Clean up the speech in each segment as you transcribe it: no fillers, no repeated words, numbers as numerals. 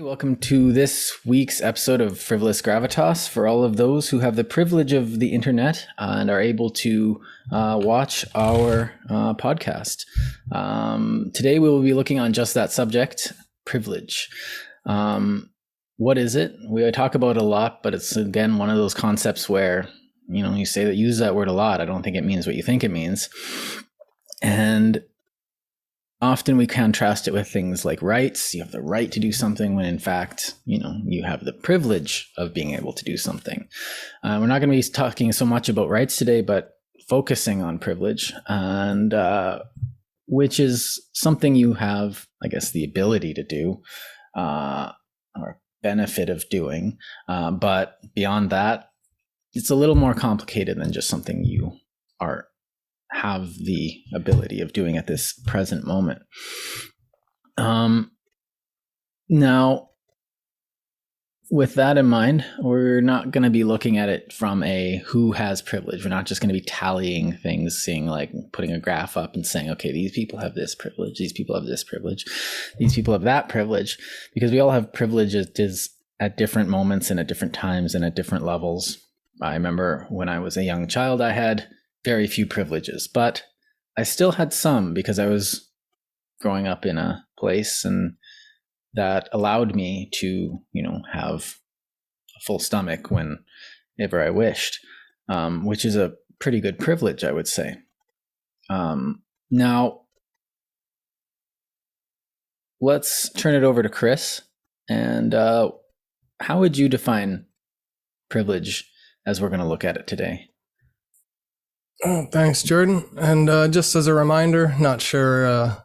Welcome to this week's episode of Frivolous Gravitas. For all of those who have the privilege of the internet and are able to watch our podcast. Today we will be looking on just that subject, privilege. What is it? We talk about it a lot, but it's again one of those concepts where, you say that use that word a lot. I don't think it means what you think it means. And often we contrast it with things like rights. You have the right to do something when in fact, you have the privilege of being able to do something. We're not going to be talking so much about rights today, but focusing on privilege, and which is something you have, I guess, the ability to do or benefit of doing. But beyond that, it's a little more complicated than just something you have the ability of doing at this present moment. Now, with that in mind, we're not going to be looking at it from a who has privilege. We're not just going to be tallying things, seeing like putting a graph up and saying, okay, these people have this privilege, these people have this privilege, these people have that privilege, because we all have privileges at different moments and at different times and at different levels. I remember when I was a young child, I had very few privileges, but I still had some because I was growing up in a place and that allowed me to, have a full stomach whenever I wished, which is a pretty good privilege, I would say. Now, let's turn it over to Chris. And how would you define privilege as we're going to look at it today? Oh, thanks, Jordan. And just as a reminder, not sure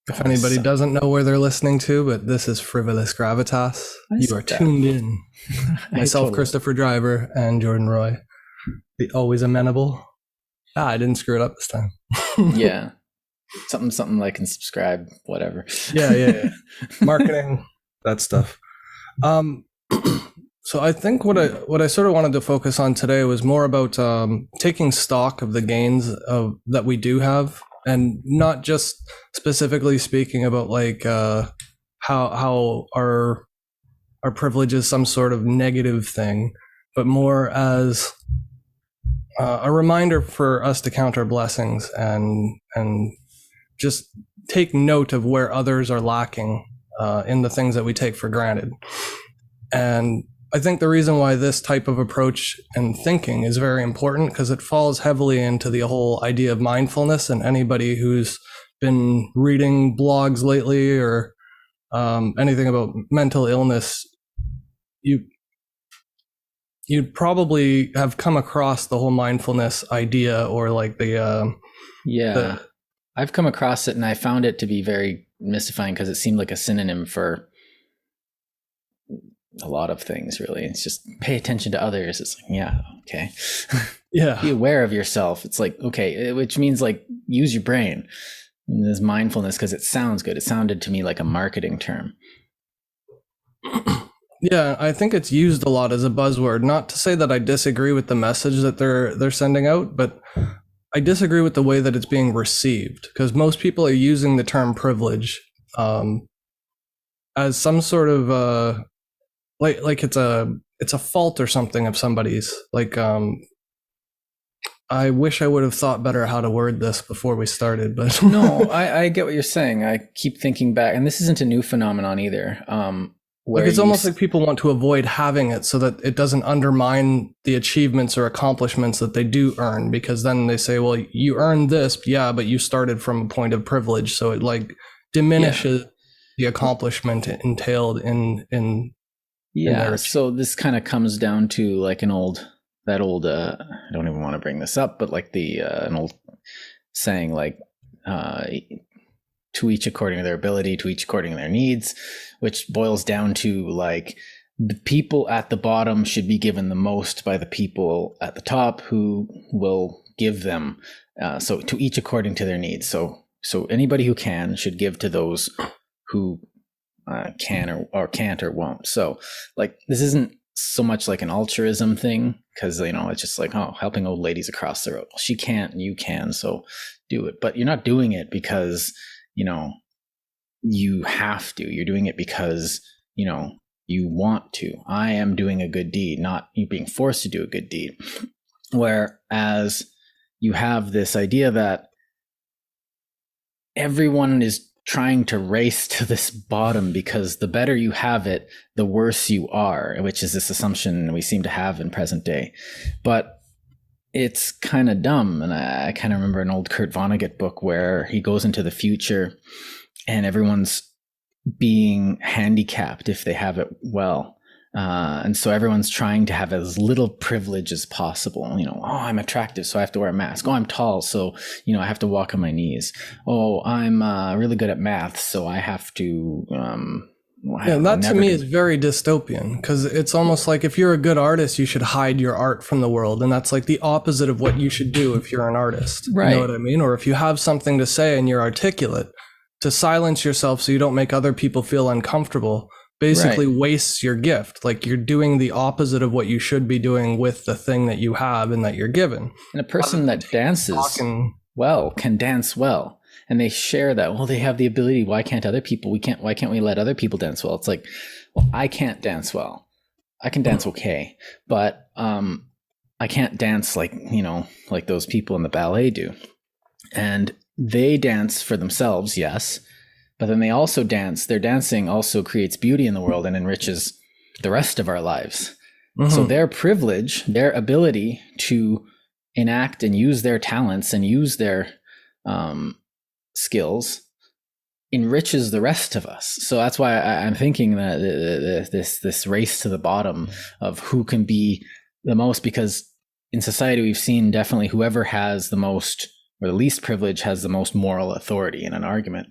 if anybody doesn't know where they're listening to, but this is Frivolous Gravitas. You are tuned in. Myself, totally. Christopher Driver, and Jordan Roy. The always amenable. I didn't screw it up this time. Yeah. Something like and subscribe, whatever. Yeah. Marketing, that stuff. So I think what I sort of wanted to focus on today was more about taking stock of the gains that we do have, and not just specifically speaking about like how our privilege is some sort of negative thing, but more as a reminder for us to count our blessings and just take note of where others are lacking in the things that we take for granted. And I think the reason why this type of approach and thinking is very important because it falls heavily into the whole idea of mindfulness, and anybody who's been reading blogs lately or anything about mental illness, you'd probably have come across the whole mindfulness idea or like I've come across it and I found it to be very mystifying because it seemed like a synonym for a lot of things, really. It's just pay attention to others. It's like, yeah, okay. Yeah. Be aware of yourself. It's like, okay, which means like use your brain. And there's mindfulness because it sounds good. It sounded to me like a marketing term. Yeah, I think it's used a lot as a buzzword. Not to say that I disagree with the message that they're sending out, but I disagree with the way that it's being received, because most people are using the term privilege as some sort of like it's a fault or something of somebody's. Like I wish I would have thought better how to word this before we started, but no, I get what you're saying. I keep thinking back, and this isn't a new phenomenon either. Like it's almost like people want to avoid having it so that it doesn't undermine the achievements or accomplishments that they do earn, because then they say, well, you earned this, but you started from a point of privilege, so it like diminishes the accomplishment entailed in so this kind of comes down to like I don't even want to bring this up, but like an old saying, like to each according to their ability, to each according to their needs, which boils down to like the people at the bottom should be given the most by the people at the top who will give them. So to each according to their needs. So anybody who can should give to those who can or can't or won't. So like this isn't so much like an altruism thing, because it's just like, oh, helping old ladies across the road. Well, she can't and you can, so do it. But you're not doing it because you have to. You're doing it because you want to. I am doing a good deed, not you being forced to do a good deed. Whereas you have this idea that everyone is trying to race to this bottom because the better you have it, the worse you are, which is this assumption we seem to have in present day. But it's kind of dumb. And I kind of remember an old Kurt Vonnegut book where he goes into the future and everyone's being handicapped if they have it well. And so everyone's trying to have as little privilege as possible. I'm attractive, so I have to wear a mask. Oh, I'm tall, so, I have to walk on my knees. Oh, I'm really good at math, so I have to... that to me is very dystopian, because it's almost like if you're a good artist, you should hide your art from the world. And that's like the opposite of what you should do if you're an artist. Right. You know what I mean? Or if you have something to say and you're articulate, to silence yourself so you don't make other people feel uncomfortable basically wastes your gift. Like you're doing the opposite of what you should be doing with the thing that you have and that you're given. And a person that dances well can dance well. And they share that, well, they have the ability. Why can't other people? Why can't we let other people dance well? It's like, well, I can't dance well. I can dance okay, but I can't dance like those people in the ballet do. And they dance for themselves, yes, but then they also dance. Their dancing also creates beauty in the world and enriches the rest of our lives. Mm-hmm. So their privilege, their ability to enact and use their talents and use their skills enriches the rest of us. So that's why I'm thinking that this race to the bottom of who can be the most, because in society we've seen definitely whoever has the most or the least privilege has the most moral authority in an argument.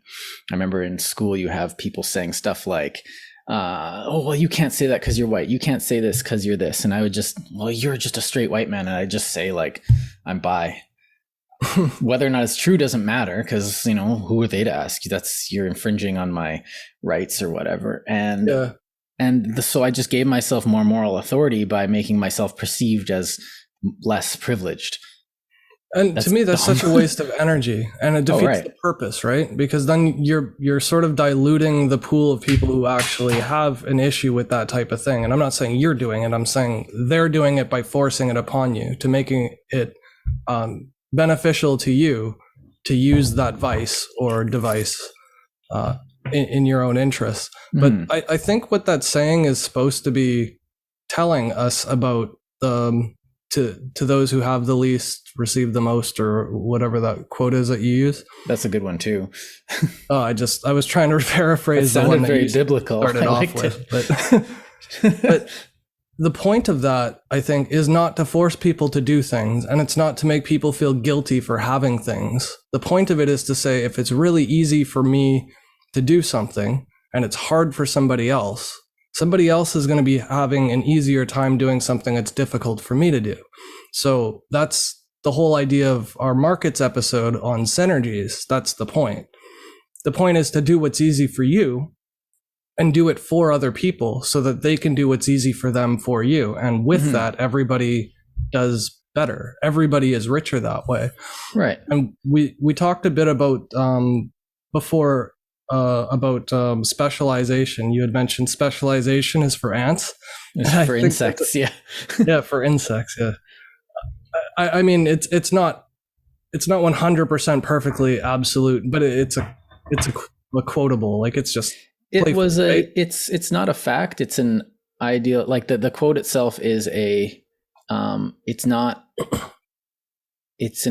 I remember in school you have people saying stuff like, oh, well, you can't say that because you're white. You can't say this because you're this. And I would just, well, you're just a straight white man. And I just say like, I'm bi. Whether or not it's true doesn't matter, because, who are they to ask you? You're infringing on my rights or whatever. And so I just gave myself more moral authority by making myself perceived as less privileged. And to me, that's such a waste of energy, and it defeats the purpose, right? Because then you're sort of diluting the pool of people who actually have an issue with that type of thing. And I'm not saying you're doing it. I'm saying they're doing it by forcing it upon you, to making it beneficial to you to use that vice or device in your own interests. But I think what that's saying is supposed to be telling us about to those who have the least receive the most, or whatever that quote is that you use. That's a good one too. I was trying to paraphrase the one that very biblical started off with, but the point of that, I think, is not to force people to do things, and it's not to make people feel guilty for having things. The point of it is to say, if it's really easy for me to do something and it's hard for somebody else is going to be having an easier time doing something that's difficult for me to do. So that's the whole idea of our markets episode on synergies. That's the point. The point is to do what's easy for you and do it for other people so that they can do what's easy for them for you. And with that, everybody does better. Everybody is richer that way. Right. And we talked a bit about before about specialization. You had mentioned specialization is for ants. It's for insects, yeah. Yeah, for insects, yeah. I mean, it's not 100% perfectly absolute, but it's a quotable. Like it's just it's not a fact. It's an ideal. Like the quote itself is a it's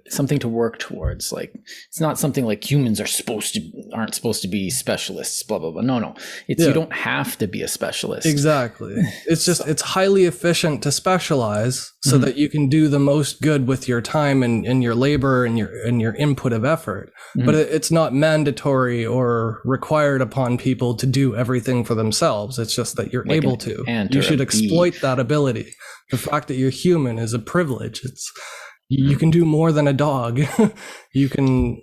something to work towards. Like it's not something like humans aren't supposed to be specialists, blah blah blah. No. You don't have to be a specialist. Exactly. It's just it's highly efficient to specialize so that you can do the most good with your time and your labor and your input of effort. But it's not mandatory or required upon people to do everything for themselves. It's just that you're able to. You should exploit that ability. The fact that you're human is a privilege. You can do more than a dog. You can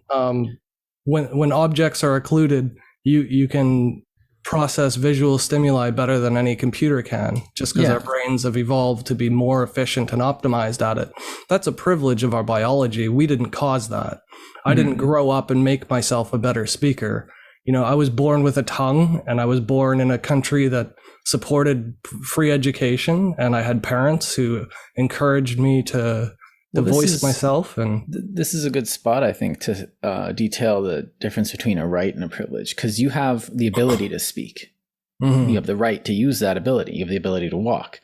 when objects are occluded, you can process visual stimuli better than any computer can, just because our brains have evolved to be more efficient and optimized at it. That's a privilege of our biology. We didn't cause that. I didn't grow up and make myself a better speaker. I was born with a tongue, and I was born in a country that supported free education, and I had parents who encouraged me to voice myself. And this is a good spot, I think, to detail the difference between a right and a privilege, because you have the ability to speak. You have the right to use that ability. You have the ability to walk.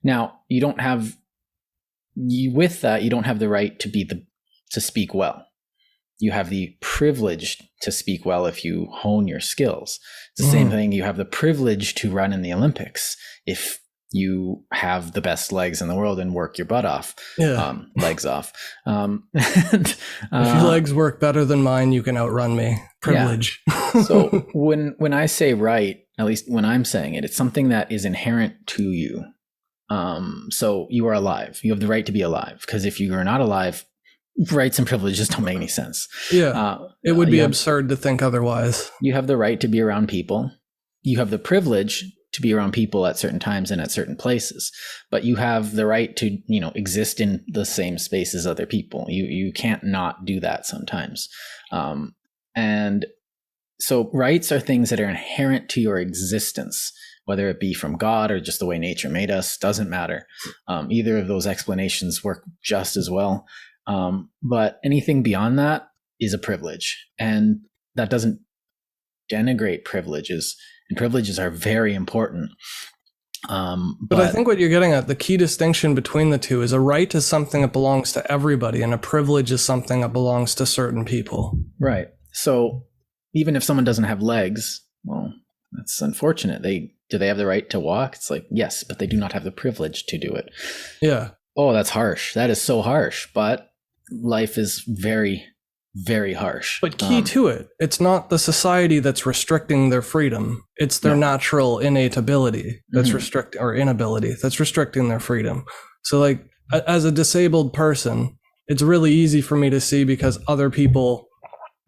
Now, you don't have the right to speak well. You have the privilege to speak well if you hone your skills. It's the same thing. You have the privilege to run in the Olympics if you have the best legs in the world and work your butt off. Legs off. If your legs work better than mine, you can outrun me. Privilege. Yeah. So when I say right, at least when I'm saying it, it's something that is inherent to you. So you are alive. You have the right to be alive, because if you are not alive, rights and privileges don't make any sense. It would be absurd to think otherwise. You have the right to be around people. You have the privilege to be around people at certain times and at certain places, but you have the right to, exist in the same space as other people. You can't not do that sometimes. And so rights are things that are inherent to your existence, whether it be from God or just the way nature made us, doesn't matter. Either of those explanations work just as well. But anything beyond that is a privilege, and that doesn't denigrate privileges, and privileges are very important. But I think what you're getting at, the key distinction between the two, is a right is something that belongs to everybody, and a privilege is something that belongs to certain people. Right. So even if someone doesn't have legs, well, that's unfortunate. Do they have the right to walk? It's like, yes, but they do not have the privilege to do it. Yeah. Oh, that's harsh. That is so harsh. But life is very, very harsh. But key to it, it's not the society that's restricting their freedom. It's their natural innate ability that's inability that's restricting their freedom. So like, as a disabled person, it's really easy for me to see, because other people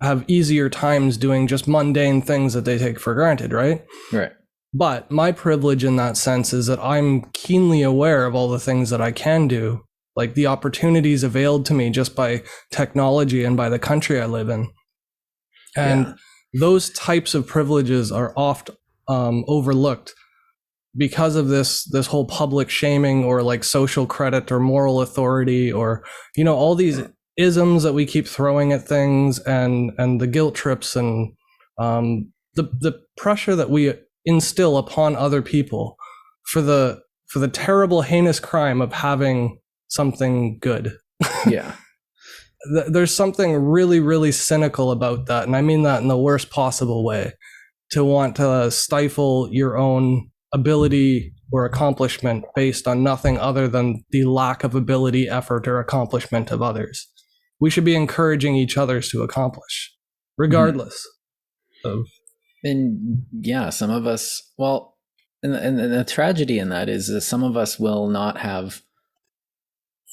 have easier times doing just mundane things that they take for granted, right? Right. But my privilege in that sense is that I'm keenly aware of all the things that I can do, like the opportunities availed to me just by technology and by the country I live in. And those types of privileges are oft overlooked because of this whole public shaming, or like social credit or moral authority, or, all these isms that we keep throwing at things, and the guilt trips, and the pressure that we instill upon other people for the terrible, heinous crime of having something good. Yeah. There's something really, really cynical about that. And I mean that in the worst possible way, to want to stifle your own ability or accomplishment based on nothing other than the lack of ability, effort, or accomplishment of others. We should be encouraging each other to accomplish, regardless of. And yeah, some of us, well, and the tragedy in that is that some of us will not have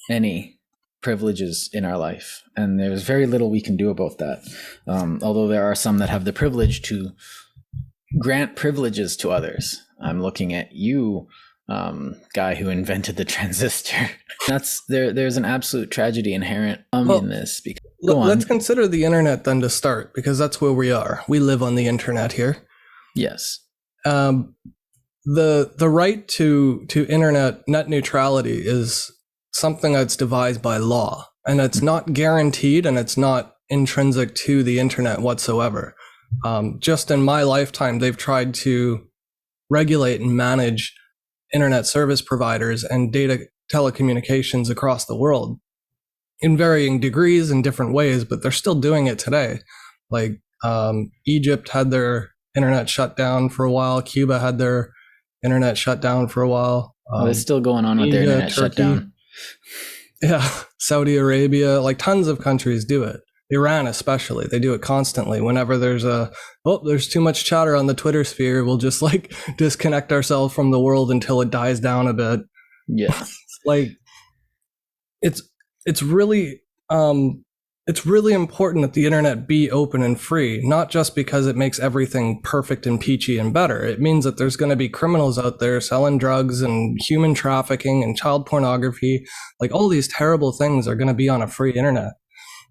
any privileges in our life, and there's very little we can do about that. Although there are some that have the privilege to grant privileges to others. I'm looking at you, guy who invented the transistor. There's an absolute tragedy inherent in this. Let's consider the internet then to start, because that's where we are. We live on the internet here. Yes. The right to internet net neutrality is something that's devised by law, and it's not guaranteed, and it's not intrinsic to the internet whatsoever. Just in my lifetime, they've tried to regulate and manage internet service providers and data telecommunications across the world in varying degrees and different ways, but they're still doing it today. Like Egypt had their internet shut down for a while. Cuba had their internet shut down for a while. It's still going on with their internet shutdown. Yeah, Saudi Arabia, like tons of countries do it. Iran especially, they do it constantly. Whenever there's there's too much chatter on the Twitter sphere, we'll just like disconnect ourselves from the world until it dies down a bit. Yeah. Like it's really important that the internet be open and free, not just because it makes everything perfect and peachy and better. It means that there's going to be criminals out there selling drugs and human trafficking and child pornography. Like all these terrible things are going to be on a free internet.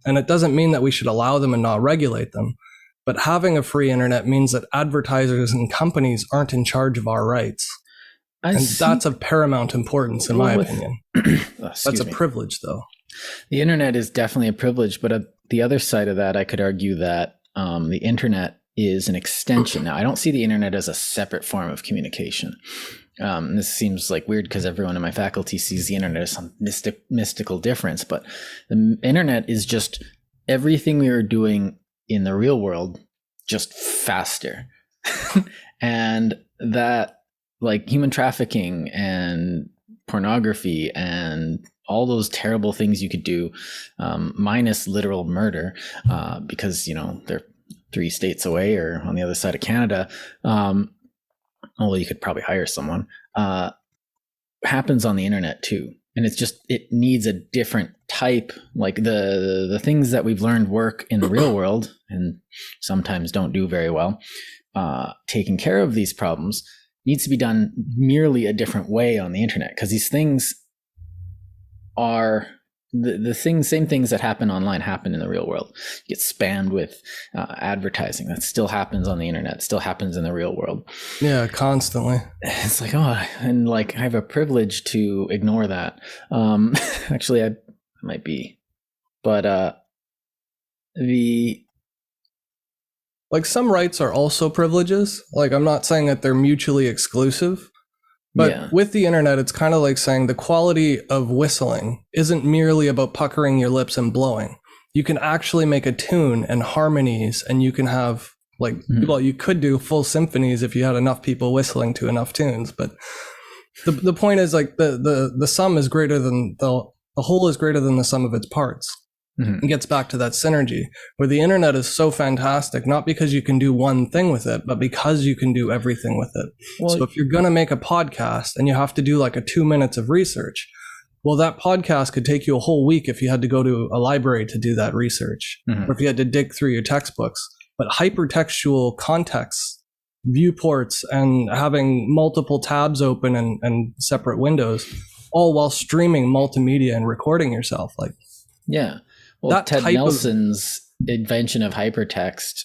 And it doesn't mean that we should allow them and not regulate them. But having a free internet means that advertisers and companies aren't in charge of our rights. That's of paramount importance, in my opinion. That's a privilege, though. The internet is definitely a privilege, but the other side of that, I could argue that the internet is an extension. Now, I don't see the internet as a separate form of communication. This seems like weird because everyone in my faculty sees the internet as some mystical difference, but the internet is just everything we are doing in the real world, just faster. And that, like human trafficking and pornography and all those terrible things you could do, minus literal murder, because, they're 3 states away or on the other side of Canada. Although you could probably hire someone, happens on the internet too. And it needs a different type, like the things that we've learned work in the real world and sometimes don't do very well. Taking care of these problems needs to be done merely a different way on the internet, because these things are same things that happen online happen in the real world. You get spammed with advertising that still happens on the internet, still happens in the real world. Yeah, constantly. It's like, and like I have a privilege to ignore that. Actually, I might be, but like some rights are also privileges. Like I'm not saying that they're mutually exclusive. But with the internet, it's kind of like saying the quality of whistling isn't merely about puckering your lips and blowing. You can actually make a tune and harmonies, and you can have well, you could do full symphonies if you had enough people whistling to enough tunes. But the point is, like the sum is greater than the whole is greater than the sum of its parts. It gets back to that synergy where the internet is so fantastic, not because you can do one thing with it, but because you can do everything with it. Well, so if you're going to make a podcast and you have to do like a 2 minutes of research, well, that podcast could take you a whole week if you had to go to a library to do that research, or if you had to dig through your textbooks. But hypertextual contexts, viewports, and having multiple tabs open and separate windows, all while streaming multimedia and recording yourself. Well, that Ted Nelson's invention of hypertext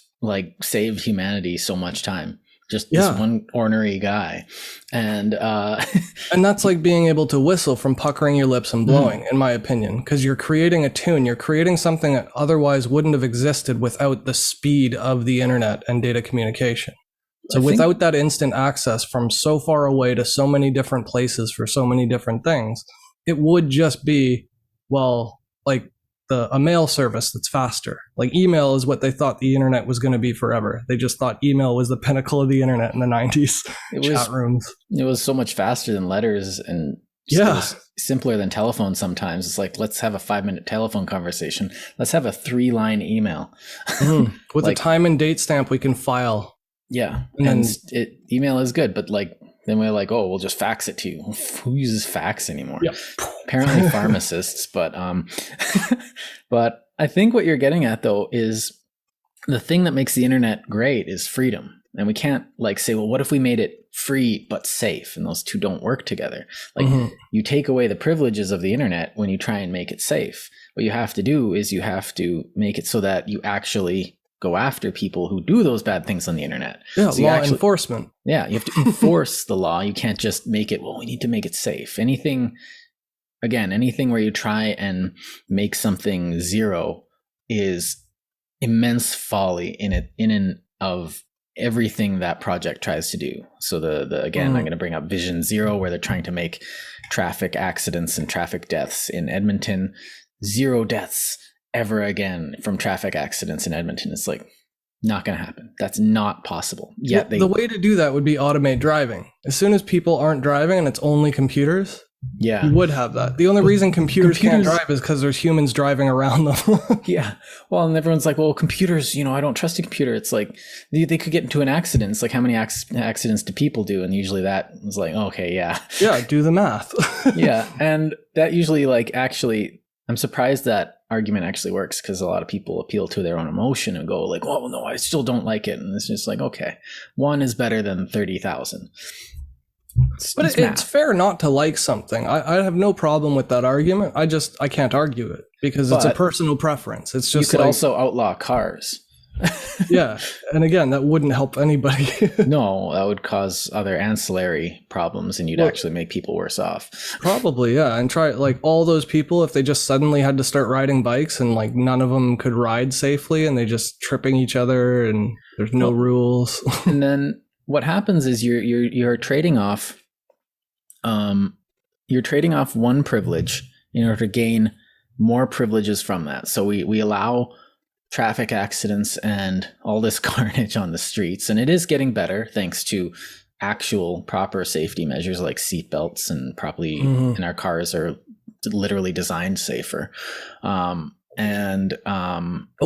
saved humanity so much time. Just this one ornery guy. And and that's like being able to whistle from puckering your lips and blowing, in my opinion, because you're creating a tune. You're creating something that otherwise wouldn't have existed without the speed of the internet and data communication. So without that instant access from so far away to so many different places for so many different things, it would just be, a mail service that's faster. Like email is what they thought the internet was going to be forever. They just thought email was the pinnacle of the internet in the 90s. Chat rooms. It was so much faster than letters and it was simpler than telephone sometimes. It's like, let's have a 5-minute telephone conversation. Let's have a 3-line email. With a time and date stamp we can file. Yeah. And email is good, but then we're like, we'll just fax it to you. Who uses fax anymore? Yep. Apparently pharmacists, but but I think what you're getting at though is the thing that makes the internet great is freedom. And we can't say, well, what if we made it free but safe? And those two don't work together. You take away the privileges of the internet when you try and make it safe. What you have to do is you have to make it so that you actually go after people who do those bad things on the internet. Yeah, so law enforcement. Yeah, you have to enforce the law. You can't just make it, we need to make it safe. Anything where you try and make something zero is immense folly in and of everything that project tries to do. So I'm going to bring up Vision Zero, where they're trying to make traffic accidents and traffic deaths in Edmonton 0 deaths ever again from traffic accidents in Edmonton. It's not going to happen. That's not possible. Yeah, the way to do that would be automate driving. As soon as people aren't driving and it's only computers, you would have that. The only reason computers can't drive is because there's humans driving around them. Yeah. Well, and everyone's like, well, computers, I don't trust a computer. It's like they could get into an accident. It's like, how many accidents do people do? And usually that is okay, yeah. Yeah, do the math. Yeah. And that usually actually, I'm surprised that argument actually works, because a lot of people appeal to their own emotion and go oh no, I still don't like it. And it's just okay, 1 is better than 30,000. But it's fair not to like something. I have no problem with that argument. I can't argue it because it's a personal preference. It's just you could also outlaw cars. Yeah. And again, that wouldn't help anybody. No, that would cause other ancillary problems and you'd Well, actually make people worse off. Probably, yeah. And try like all those people, if they just suddenly had to start riding bikes and like none of them could ride safely and they just tripping each other and there's no rules. And then what happens is you're trading off one privilege in order to gain more privileges from that. So we allow traffic accidents and all this carnage on the streets, and it is getting better thanks to actual proper safety measures like seat belts and properly and our cars are literally designed safer. But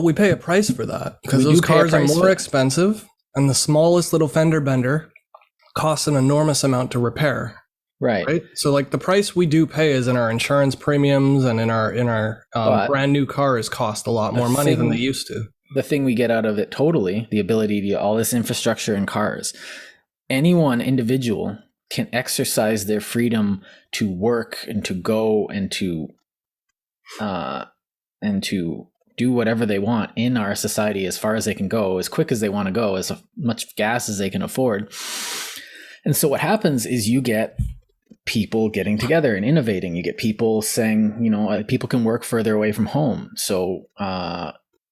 we pay a price for that because those cars are more expensive and the smallest little fender bender costs an enormous amount to repair. Right. So like the price we do pay is in our insurance premiums and in our brand new cars cost a lot more money than they used to. The thing we get out of it totally, the ability to all this infrastructure in cars, any one individual can exercise their freedom to work and to go and to do whatever they want in our society as far as they can go, as quick as they want to go, as much gas as they can afford. And so what happens is you get people getting together and innovating. You get people saying, people can work further away from home. So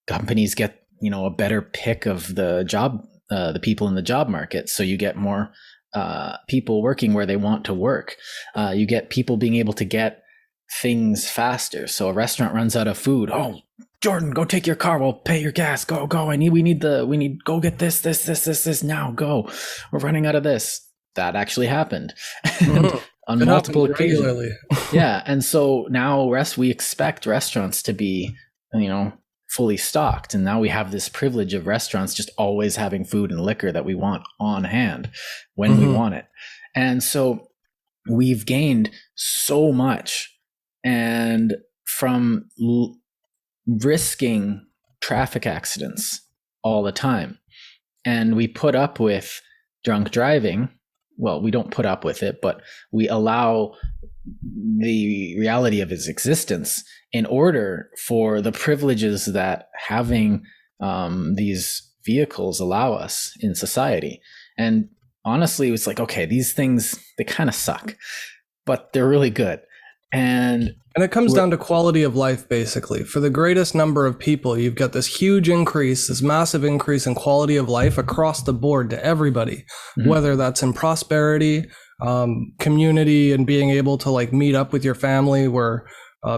companies get, a better pick of the people in the job market. So you get more people working where they want to work. You get people being able to get things faster. So a restaurant runs out of food. Oh, Jordan, go take your car. We'll pay your gas. Go. We need go get this now. Go. We're running out of this. That actually happened. On multiple occasions. Yeah. And so now we expect restaurants to be, fully stocked. And now we have this privilege of restaurants just always having food and liquor that we want on hand when we want it. And so we've gained so much. And from risking traffic accidents all the time, and we put up with drunk driving. Well, we don't put up with it, but we allow the reality of its existence in order for the privileges that having these vehicles allow us in society. And honestly, it's like, okay, these things, they kind of suck, but they're really good. And it comes down to quality of life, basically. For the greatest number of people, you've got this huge increase, this massive increase in quality of life across the board to everybody, whether that's in prosperity, community, and being able to like meet up with your family, where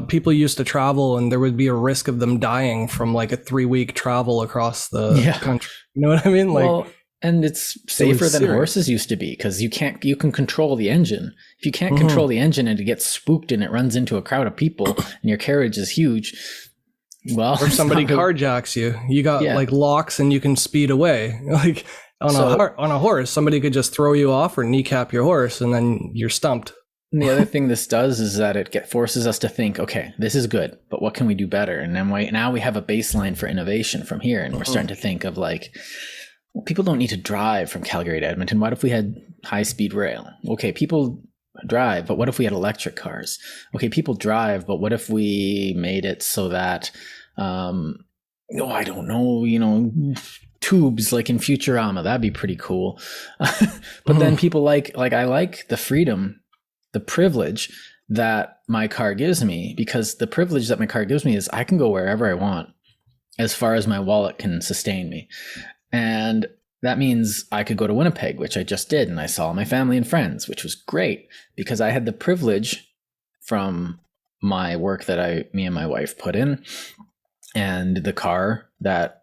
people used to travel and there would be a risk of them dying from like a 3-week travel across the country. You know what I mean? Like, and it's safer than horses used to be because you can control the engine. If you can't control the engine and it gets spooked and it runs into a crowd of people and your carriage is huge, well, or somebody carjacks you, you got like locks and you can speed away. Like on a horse, somebody could just throw you off or kneecap your horse and then you're stumped. And the other thing this does is that it forces us to think, okay, this is good, but what can we do better? And then now we have a baseline for innovation from here, and we're starting to think of like, well, people don't need to drive from Calgary to Edmonton. What if we had high-speed rail? Okay, people drive, but what if we had electric cars? Okay, people drive, but what if we made it so that, I don't know, tubes like in Futurama? That'd be pretty cool. But then people like I like the freedom, the privilege that my car gives me, because the privilege that my car gives me is I can go wherever I want as far as my wallet can sustain me. And that means I could go to Winnipeg, which I just did, and I saw my family and friends, which was great because I had the privilege from my work that me and my wife put in, and the car that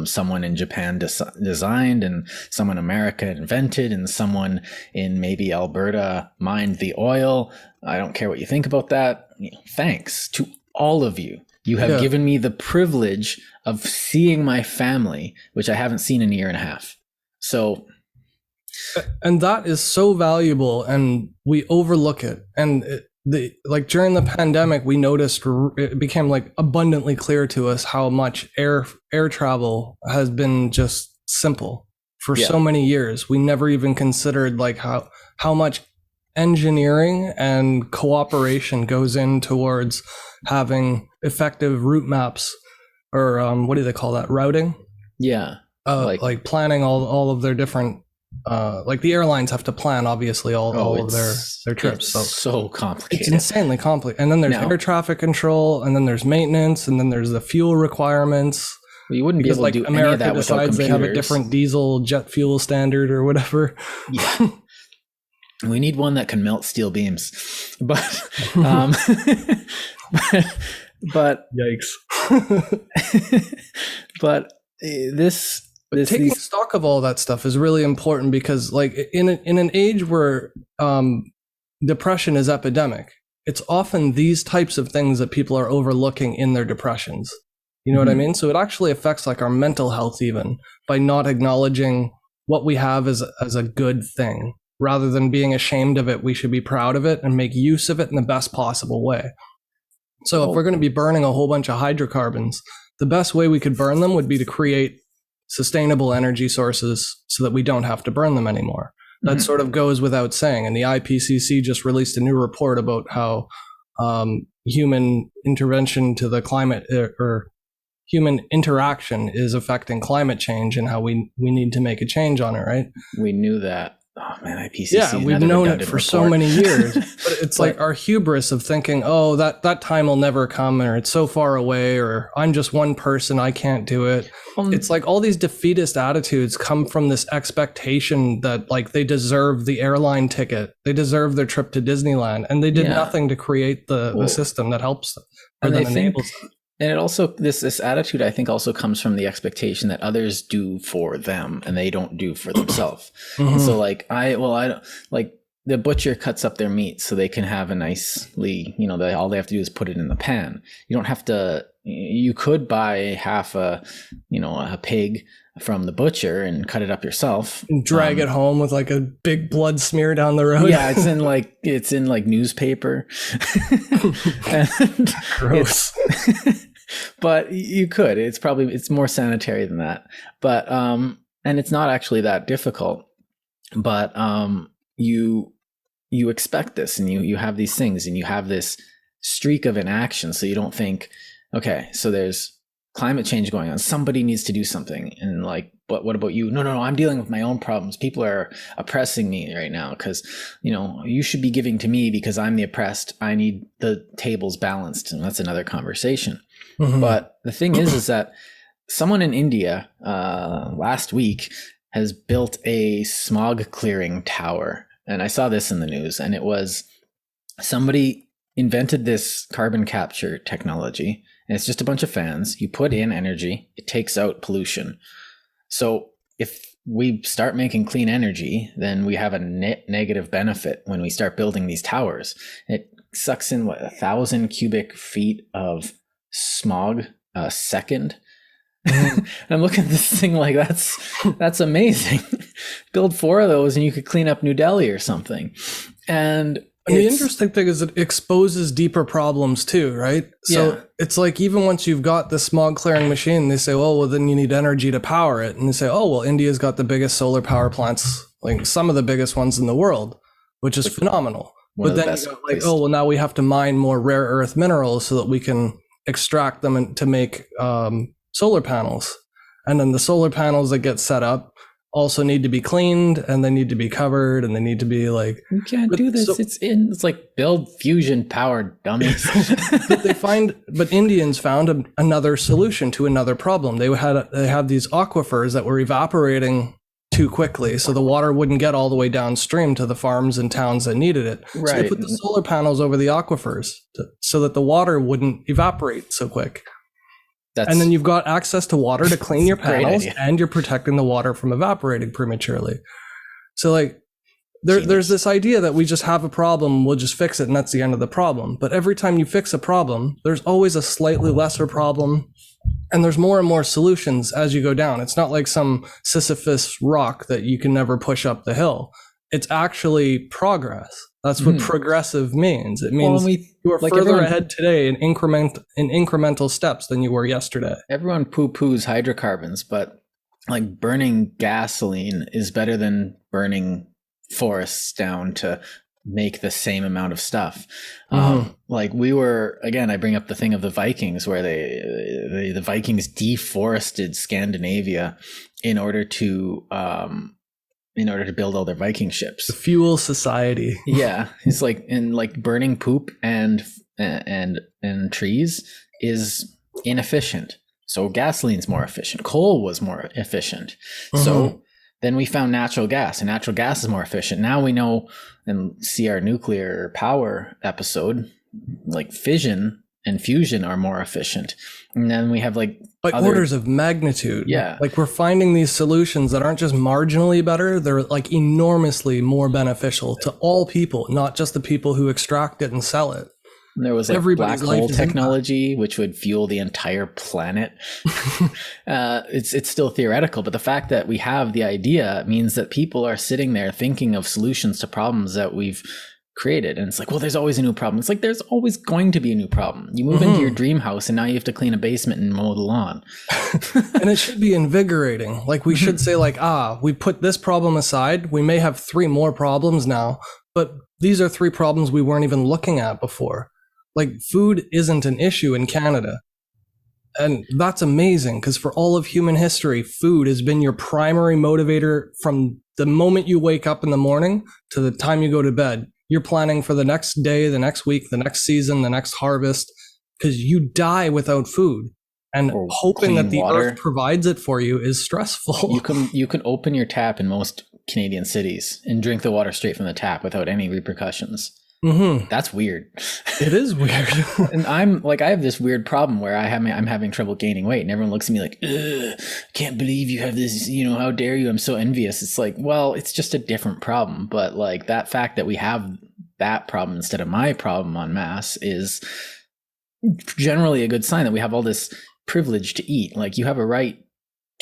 someone in Japan designed, and someone in America invented, and someone in maybe Alberta mined the oil. I don't care what you think about that. Thanks to all of you. You have given me the privilege of seeing my family, which I haven't seen in a year and a half. So, and that is so valuable, and we overlook it. And during the pandemic, we noticed it became like abundantly clear to us how much air travel has been just simple for so many years. We never even considered like how much engineering and cooperation goes in towards having effective route maps, or what do they call that? Routing. Yeah. Like planning all of their different, like the airlines have to plan obviously all of their trips. So complicated. It's insanely complicated. And then there's air traffic control, and then there's maintenance, and then there's the fuel requirements. Well, you wouldn't be able to do America any of that without computers. They have a different diesel jet fuel standard or whatever. Yeah. We need one that can melt steel beams. But but yikes. But taking stock of all that stuff is really important, because like in an age where depression is epidemic, it's often these types of things that people are overlooking in their depressions. You know what I mean? So it actually affects like our mental health, even by not acknowledging what we have as a good thing. Rather than being ashamed of it, we should be proud of it and make use of it in the best possible way. So if we're going to be burning a whole bunch of hydrocarbons, the best way we could burn them would be to create sustainable energy sources so that we don't have to burn them anymore. That sort of goes without saying. And the IPCC just released a new report about how human intervention to the climate, or human interaction, is affecting climate change, and how we need to make a change on it, right? We knew that. Oh man, IPCC. Yeah, we've known it for so many years. But it's like our hubris of thinking, oh, that time will never come, or it's so far away, or I'm just one person, I can't do it. It's like all these defeatist attitudes come from this expectation that like they deserve the airline ticket, they deserve their trip to Disneyland, and they did nothing to create the system that helps them or that enables them. And it also, this attitude, I think, also comes from the expectation that others do for them and they don't do for themselves. And so like, I don't, like, the butcher cuts up their meat so they can have a nicely, all they have to do is put it in the pan. You don't have to, you could buy half a pig from the butcher and cut it up yourself. And drag it home with like a big blood smear down the road. Yeah, it's in like newspaper. And gross. But you could. It's more sanitary than that. But and it's not actually that difficult. But you expect this, and you have these things, and you have this streak of inaction. So you don't think, okay, so there's climate change going on, somebody needs to do something, and like, but what about you? No, I'm dealing with my own problems. People are oppressing me right now because you should be giving to me because I'm the oppressed. I need the tables balanced, and that's another conversation. But the thing is that someone in India last week has built a smog clearing tower, and I saw this in the news, and it was somebody invented this carbon capture technology. And it's just a bunch of fans. You put in energy, it takes out pollution. So if we start making clean energy, then we have a net negative benefit when we start building these towers. It sucks in 1,000 cubic feet of smog a second. And I'm looking at this thing like that's amazing. Build 4 of those and you could clean up New Delhi or something. And the interesting thing is it exposes deeper problems too, right? So it's like, even once you've got the smog clearing machine, they say, well, then you need energy to power it. And they say, oh, well, India's got the biggest solar power plants, like some of the biggest ones in the world, which is phenomenal. But then you go like, oh, well, now we have to mine more rare earth minerals so that we can extract them to make solar panels. And then the solar panels that get set up also need to be cleaned, and they need to be covered, and they need to be like, you can't do this. It's like build fusion powered dummies. But Indians found another solution to another problem. They had these aquifers that were evaporating too quickly, so the water wouldn't get all the way downstream to the farms and towns that needed it. Right. So they put the solar panels over the aquifers so that the water wouldn't evaporate so quick. And then you've got access to water to clean your panels, and you're protecting the water from evaporating prematurely. So like there's this idea that we just have a problem, we'll just fix it, and that's the end of the problem. But every time you fix a problem, there's always a slightly lesser problem, and there's more and more solutions as you go down. It's not like some Sisyphus rock that you can never push up the hill. It's actually progress. That's what progressive means. It means you are further ahead today in incremental steps than you were yesterday. Everyone poo-poos hydrocarbons, but like burning gasoline is better than burning forests down to make the same amount of stuff. Like we were, again, I bring up the thing of the Vikings where the Vikings deforested Scandinavia in order to build all their Viking ships. The fuel society. Yeah. It's like, and like burning poop and trees is inefficient. So gasoline's more efficient. Coal was more efficient. So then we found natural gas, and natural gas is more efficient. Now we know, and see our nuclear power episode, like fission and fusion are more efficient. And then we have like orders of magnitude. Yeah. Like we're finding these solutions that aren't just marginally better. They're like enormously more beneficial to all people, not just the people who extract it and sell it. And there was like black hole technology, which would fuel the entire planet. It's still theoretical, but the fact that we have the idea means that people are sitting there thinking of solutions to problems that we've created. And it's like, well, there's always a new problem. It's like, there's always going to be a new problem. You move into your dream house and now you have to clean a basement and mow the lawn. And it should be invigorating. Like we should say like, we put this problem aside. We may have 3 more problems now, but these are 3 problems we weren't even looking at before. Like food isn't an issue in Canada. And that's amazing because for all of human history, food has been your primary motivator from the moment you wake up in the morning to the time you go to bed. You're planning for the next day, the next week, the next season, the next harvest, because you die without food. And hoping that the earth provides it for you is stressful. You can open your tap in most Canadian cities and drink the water straight from the tap without any repercussions. That's weird. It is weird. And I'm like, I have this weird problem where I'm having trouble gaining weight, and everyone looks at me like, ugh, can't believe you have this, how dare you? I'm so envious. It's like, well, it's just a different problem. But like that fact that we have that problem instead of my problem en masse is generally a good sign that we have all this privilege to eat. Like you have a right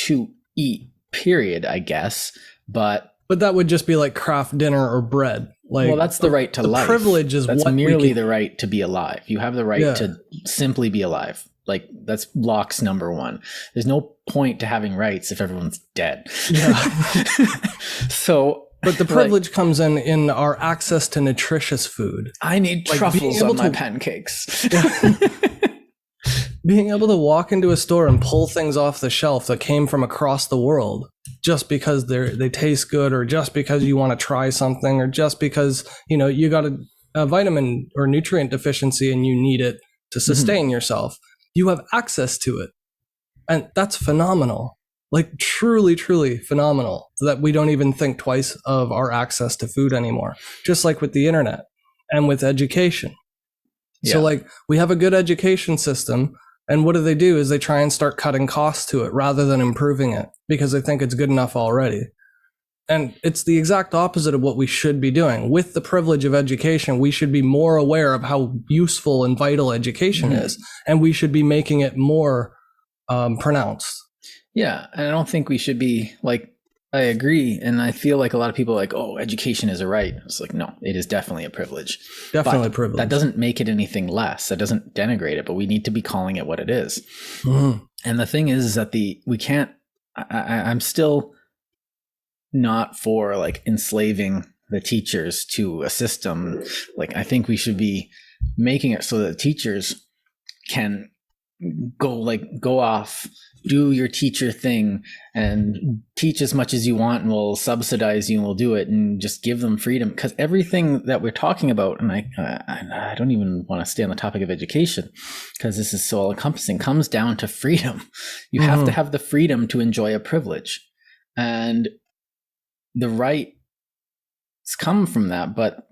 to eat, period, I guess. But that would just be like craft dinner or bread. Like, well, that's the right to life. Privilege is that's what merely the right to be alive. You have the right to simply be alive. Like that's Locke's number 1. There's no point to having rights if everyone's dead. Yeah. But the privilege comes in our access to nutritious food. I need truffles on my pancakes. Being able to walk into a store and pull things off the shelf that came from across the world just because they taste good, or just because you want to try something, or just because you got a vitamin or nutrient deficiency and you need it to sustain yourself. You have access to it, and that's phenomenal. Like truly, truly phenomenal that we don't even think twice of our access to food anymore. Just like with the internet and with education. Yeah. So like we have a good education system. And what do is they try and start cutting costs to it rather than improving it because they think it's good enough already. And it's the exact opposite of what we should be doing. With the privilege of education, we should be more aware of how useful and vital education is. And we should be making it more pronounced. Yeah. And I don't think we should be like, I agree. And I feel like a lot of people are like, oh, education is a right. It's like, no, it is definitely a privilege. Definitely a privilege. That doesn't make it anything less. That doesn't denigrate it, but we need to be calling it what it is. And the thing is that we can't, I'm still not for like enslaving the teachers to a system. Like, I think we should be making it so that teachers can go off, do your teacher thing and teach as much as you want, and we'll subsidize you and we'll do it, and just give them freedom. Because everything that we're talking about, and I don't even want to stay on the topic of education because this is so all encompassing, comes down to freedom. You have to have the freedom to enjoy a privilege, and the rights come from that. But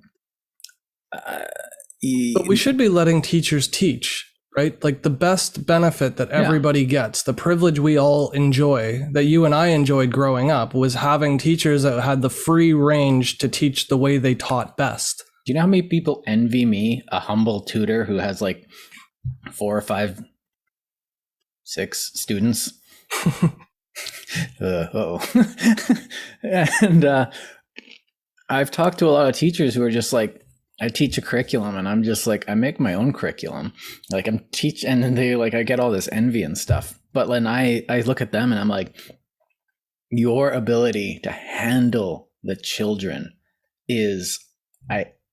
we should be letting teachers teach. Right? Like the best benefit that everybody gets, the privilege we all enjoy, that you and I enjoyed growing up, was having teachers that had the free range to teach the way they taught best. Do you know how many people envy me, a humble tutor who has like 4 or 5, 6 students? And I've talked to a lot of teachers who are just like, I teach a curriculum and I'm just like, I make my own curriculum. Like and then they like, I get all this envy and stuff. But when I look at them and I'm like, your ability to handle the children is,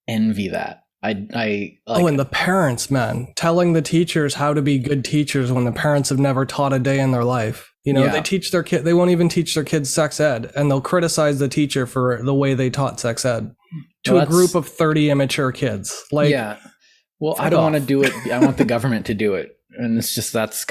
envy that. I like, Oh, and the parents, man, telling the teachers how to be good teachers when the parents have never taught a day in their life. They teach their kid, they won't even teach their kids sex ed, and they'll criticize the teacher for the way they taught sex ed to a group of 30 immature kids. Like, yeah. Well, I don't want to do it. I want the government to do it. And it's just, that's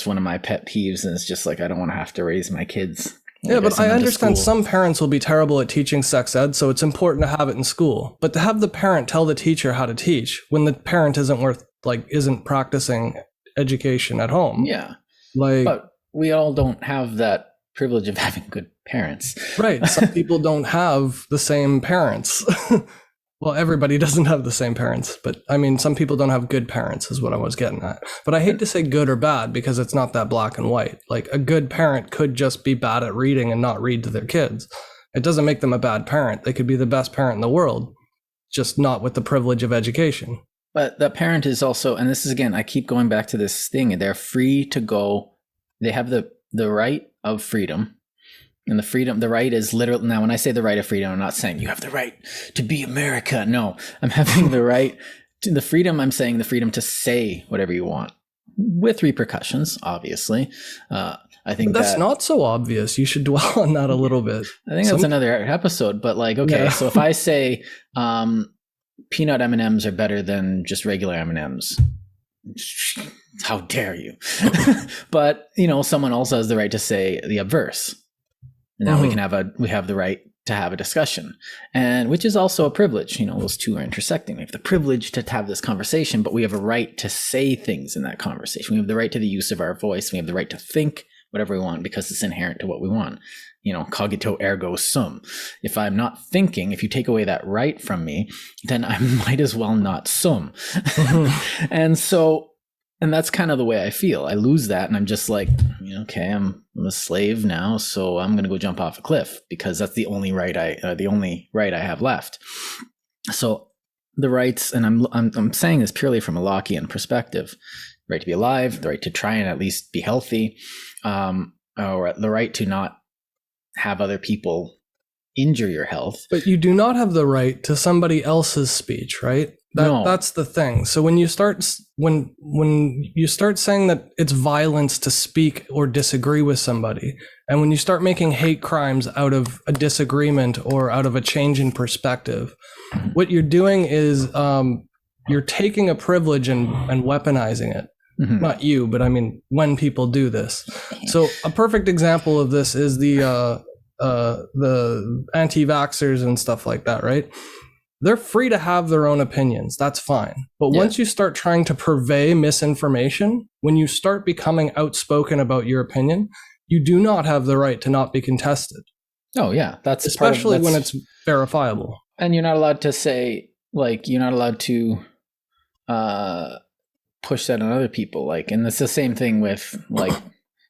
one of my pet peeves. And it's just like, I don't want to have to raise my kids. Yeah, but I understand some parents will be terrible at teaching sex ed, so it's important to have it in school. But to have the parent tell the teacher how to teach when the parent isn't practicing education at home. Yeah. Like, but we all don't have that privilege of having good parents. Right. Some people don't have the same parents. Well, everybody doesn't have the same parents, but I mean, some people don't have good parents is what I was getting at. But I hate to say good or bad because it's not that black and white. Like, a good parent could just be bad at reading and not read to their kids. It doesn't make them a bad parent. They could be the best parent in the world, just not with the privilege of education. But the parent is also, and this is, again, I keep going back to this thing, they're free to go. They have the right of freedom. And the right is literally, now when I say the right of freedom, I'm not saying you have the right to be America. No, I'm having the right to the freedom. I'm saying the freedom to say whatever you want with repercussions, obviously. I think that's not so obvious. You should dwell on that a little bit. I think that's another episode, but like, okay, So if I say peanut M&Ms are better than just regular M&Ms, how dare you? But, someone also has the right to say the obverse. Now we have the right to have a discussion, and which is also a privilege. Those two are intersecting. We have the privilege to have this conversation, but we have a right to say things in that conversation. We have the right to the use of our voice. We have the right to think whatever we want because it's inherent to what we want. Cogito ergo sum. If I'm not thinking, if you take away that right from me, then I might as well not sum. And that's kind of the way I feel. I lose that, and I'm just like, okay, I'm a slave now, so I'm going to go jump off a cliff because that's the only right I have left. So the rights, and I'm saying this purely from a Lockean perspective: right to be alive, the right to try and at least be healthy, or the right to not have other people injure your health. But you do not have the right to somebody else's speech, right? That's the thing. So when you start saying that it's violence to speak or disagree with somebody, and when you start making hate crimes out of a disagreement or out of a change in perspective, what you're doing is you're taking a privilege and weaponizing it. Mm-hmm. Not you, but I mean when people do this. So a perfect example of this is the anti-vaxxers and stuff like that, right? They're free to have their own opinions. That's fine. But once you start trying to purvey misinformation, when you start becoming outspoken about your opinion, you do not have the right to not be contested. Oh, yeah. That's especially when it's verifiable. And you're not allowed to say, you're not allowed to push that on other people. And it's the same thing with,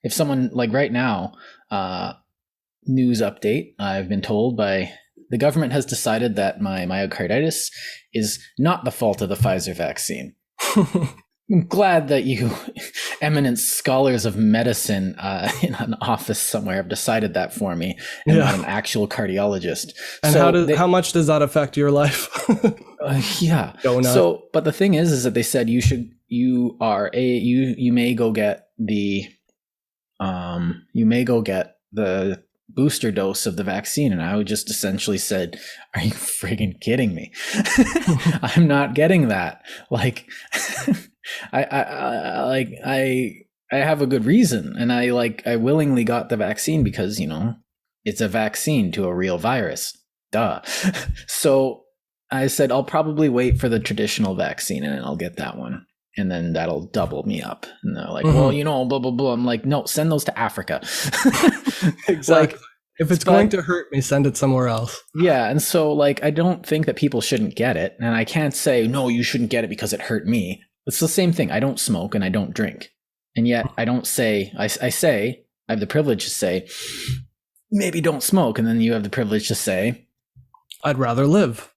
if someone, right now, news update, I've been told by the government has decided that my myocarditis is not the fault of the Pfizer vaccine. I'm glad that you eminent scholars of medicine in an office somewhere have decided that for me, and not an actual cardiologist. And so how much does that affect your life? Yeah. Donut. So, but the thing is that they said you may go get the booster dose of the vaccine, and I would just essentially said, are you friggin' kidding me? I'm not getting that. I have a good reason, and I willingly got the vaccine because it's a vaccine to a real virus. Duh. So I said I'll probably wait for the traditional vaccine and I'll get that one. And then that'll double me up. And they're like, well, blah, blah, blah. I'm like, no, send those to Africa. Exactly. If it's going to hurt me, send it somewhere else. Yeah. And so I don't think that people shouldn't get it. And I can't say, no, you shouldn't get it because it hurt me. It's the same thing. I don't smoke and I don't drink. And yet I don't say, I say, I have the privilege to say, maybe don't smoke. And then you have the privilege to say, I'd rather live.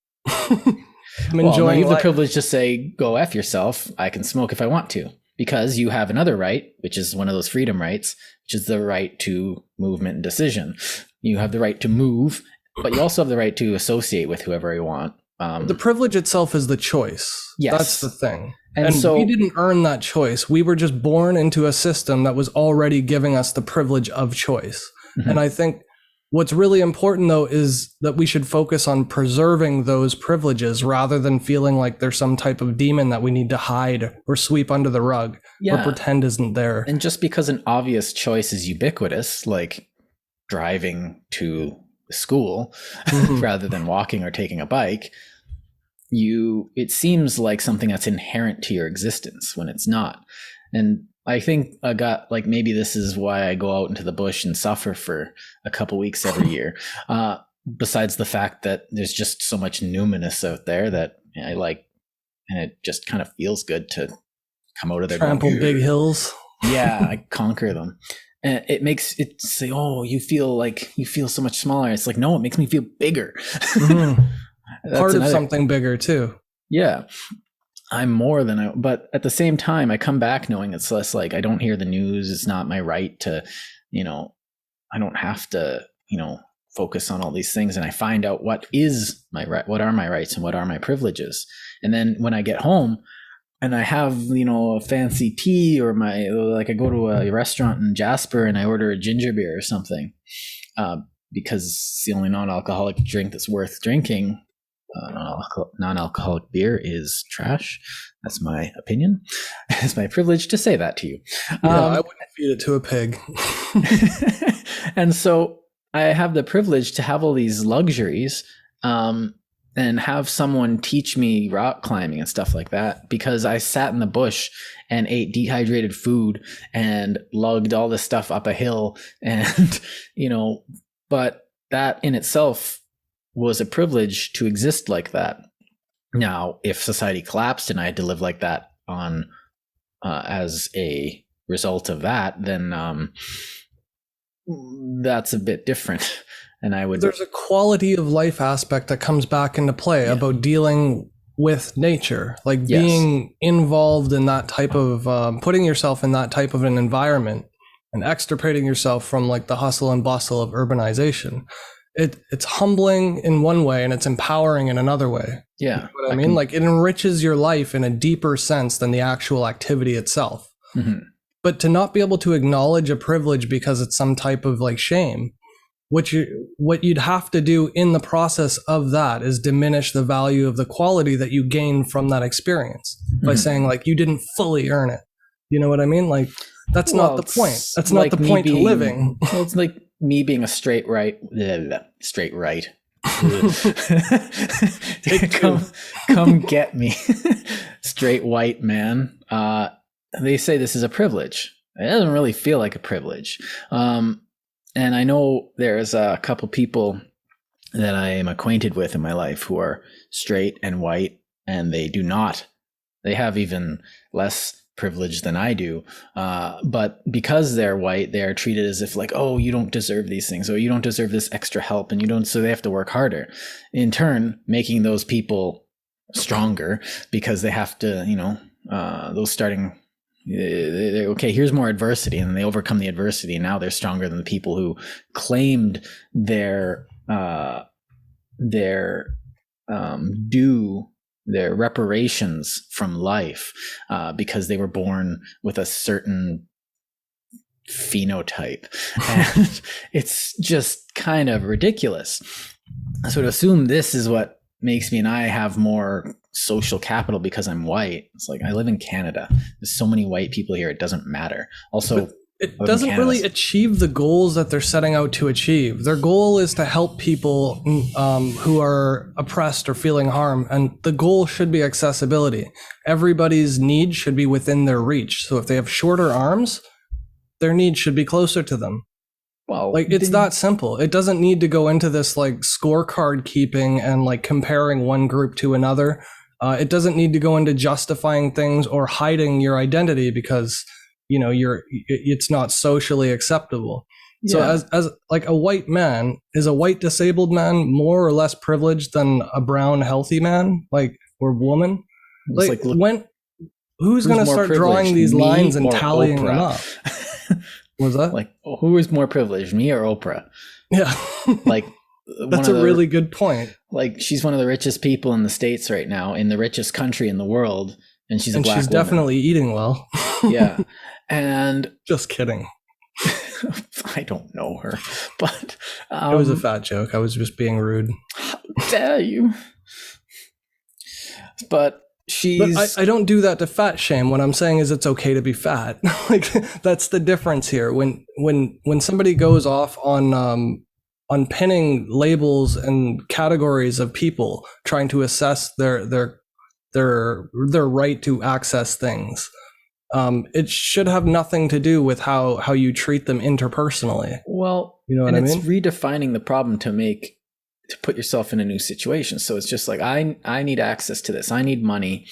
I'm enjoying. You have the privilege to say, go F yourself. I can smoke if I want to, because you have another right, which is one of those freedom rights, which is the right to movement and decision. You have the right to move, but you also have the right to associate with whoever you want. The privilege itself is the choice. Yes. That's the thing. And so we didn't earn that choice. We were just born into a system that was already giving us the privilege of choice. Mm-hmm. And I think what's really important, though, is that we should focus on preserving those privileges rather than feeling like there's some type of demon that we need to hide or sweep under the rug or pretend isn't there. And just because an obvious choice is ubiquitous, like driving to school rather than walking or taking a bike, it seems like something that's inherent to your existence when it's not. And I think maybe this is why I go out into the bush and suffer for a couple weeks every year. Besides the fact that there's just so much numinous out there that I like, and it just kind of feels good to come out of there. Trample big hills. Yeah, I conquer them. And it makes it say, oh, you feel so much smaller. It's like, no, it makes me feel bigger. Part of something bigger too. Yeah. I'm more than but at the same time, I come back knowing it's less like I don't hear the news. It's not my right to, I don't have to, focus on all these things. And I find out what is my right, what are my rights and what are my privileges. And then when I get home and I have, a fancy tea or I go to a restaurant in Jasper and I order a ginger beer or something, because it's the only non-alcoholic drink that's worth drinking. Non-alcoholic beer is trash. That's my opinion. It's my privilege to say that to you. I wouldn't feed it to a pig. And so I have the privilege to have all these luxuries and have someone teach me rock climbing and stuff like that, because I sat in the bush and ate dehydrated food and lugged all this stuff up a hill and, but that in itself was a privilege to exist like that. Now, if society collapsed and I had to live like that on as a result of that, then that's a bit different. And there's a quality of life aspect that comes back into play about dealing with nature, like being involved in that type of putting yourself in that type of an environment and extricating yourself from like the hustle and bustle of urbanization. It's humbling in one way and it's empowering in another way. Yeah. You know what I mean? Like it enriches your life in a deeper sense than the actual activity itself. Mm-hmm. But to not be able to acknowledge a privilege because it's some type of like shame, what you'd have to do in the process of that is diminish the value of the quality that you gain from that experience by saying like you didn't fully earn it. You know what I mean? Like that's not the point. That's not the point to living. Well, it's like me being a straight right. come get me, straight white man. They say this is a privilege. It doesn't really feel like a privilege. And I know there's a couple people that I am acquainted with in my life who are straight and white, and they have even less privilege than I do. But because they're white, they are treated as if like, oh, you don't deserve these things, or you don't deserve this extra help, and so they have to work harder. In turn, making those people stronger because they have to, those starting, okay, here's more adversity, and then they overcome the adversity, and now they're stronger than the people who claimed their reparations from life because they were born with a certain phenotype. And it's just kind of ridiculous. So to assume this is what makes me and I have more social capital because I'm white, it's like I live in Canada. There's so many white people here, it doesn't matter. Also, it doesn't really achieve the goals that they're setting out to achieve. Their goal is to help people who are oppressed or feeling harm, and the goal should be accessibility. Everybody's needs should be within their reach. So if they have shorter arms, their needs should be closer to them. Well, like it's that simple. It doesn't need to go into this like scorecard keeping and like comparing one group to another. It doesn't need to go into justifying things or hiding your identity because it's not socially acceptable. Yeah. So as like a white man, is a white disabled man more or less privileged than a brown healthy man, like, or woman? Like who's going to start drawing these lines and tallying them up? Was that like who is more privileged, me or Oprah? Yeah. Like That's a really good point. Like, she's one of the richest people in the States right now, in the richest country in the world, and she's a black woman. Definitely eating well. Yeah. And just kidding. I don't know her, but it was a fat joke. I was just being rude. How dare you? But I don't do that to fat shame. What I'm saying is it's okay to be fat. Like, that's the difference here. When somebody goes off on pinning labels and categories of people, trying to assess their right to access things, it should have nothing to do with how you treat them interpersonally. Well, you know what I mean? It's redefining the problem to put yourself in a new situation. So it's just like, I need access to this. I need money,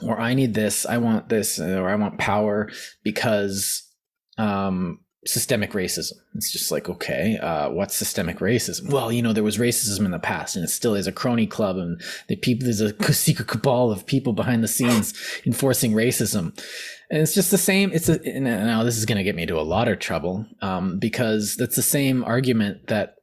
or I need this. I want this, or I want power because systemic racism. It's just like, okay, what's systemic racism? Well, there was racism in the past, and it still is a crony club, and there's a secret cabal of people behind the scenes enforcing racism. And it's just the same. Now this is going to get me into a lot of trouble, because that's the same argument that,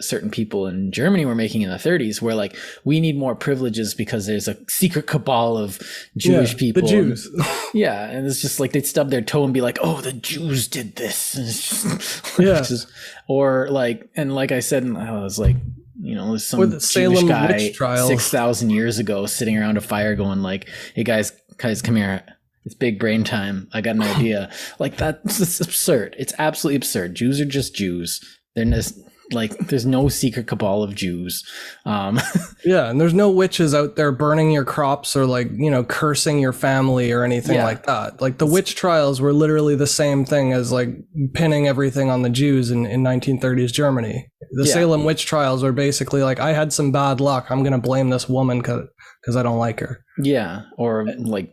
certain people in Germany were making in the 30s, where like, we need more privileges because there's a secret cabal of Jewish people. The Jews. And it's just like, they'd stub their toe and be like, oh, the Jews did this. And it's just, or like, and like I said, I was like, there's some Jewish guy 6,000 years ago sitting around a fire going like, hey guys, come here. It's big brain time. I got an idea. Like, that's absurd. It's absolutely absurd. Jews are just Jews. They're just, like, there's no secret cabal of Jews. And there's no witches out there burning your crops or like, cursing your family or anything like that. Like, the witch trials were literally the same thing as like pinning everything on the Jews in 1930s Germany. The Salem witch trials were basically like, I had some bad luck. I'm going to blame this woman because I don't like her. Yeah. Or like,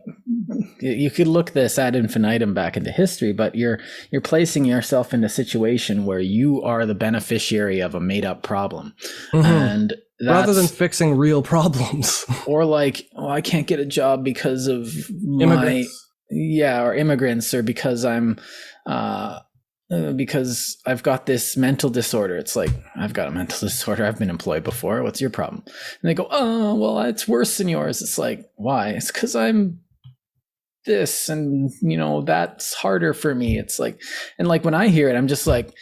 you could look this ad infinitum back into history, but you're placing yourself in a situation where you are the beneficiary of a made up problem. Mm-hmm. And rather than fixing real problems. Or like, I can't get a job because of immigrants. Or immigrants, or because because I've got this mental disorder. It's like, I've got a mental disorder. I've been employed before. What's your problem? And they go, oh, well, it's worse than yours. It's like, why? It's because I'm this, and that's harder for me. It's like, and like, when I hear it, I'm just like,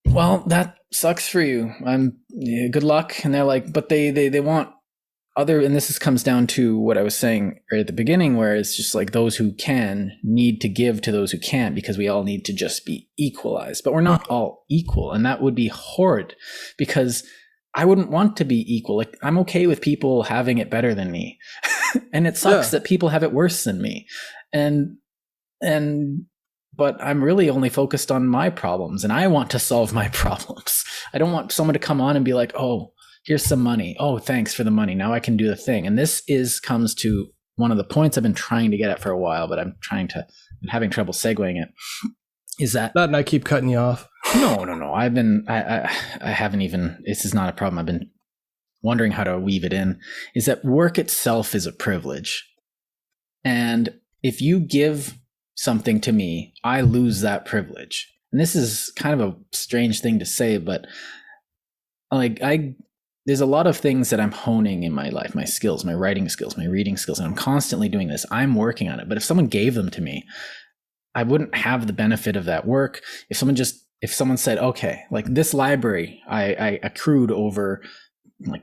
well, that sucks for you. Good luck. And they're like, but they want other, and this comes down to what I was saying right at the beginning, where it's just like, those who can need to give to those who can't, because we all need to just be equalized, but we're not all equal. And that would be horrid, because I wouldn't want to be equal. Like, I'm okay with people having it better than me. And it sucks that people have it worse than me. But I'm really only focused on my problems, and I want to solve my problems. I don't want someone to come on and be like, oh, here's some money. Oh, thanks for the money. Now I can do the thing. And this comes to one of the points I've been trying to get at for a while, but I'm having trouble segueing it. Is that and I keep cutting you off. No. I haven't even, this is not a problem. I've been wondering how to weave it in, is that work itself is a privilege. And if you give something to me, I lose that privilege. And this is kind of a strange thing to say, but like, there's a lot of things that I'm honing in my life, my skills, my writing skills, my reading skills, and I'm constantly doing this. I'm working on it. But if someone gave them to me, I wouldn't have the benefit of that work. If someone said, okay, like, this library, I accrued over like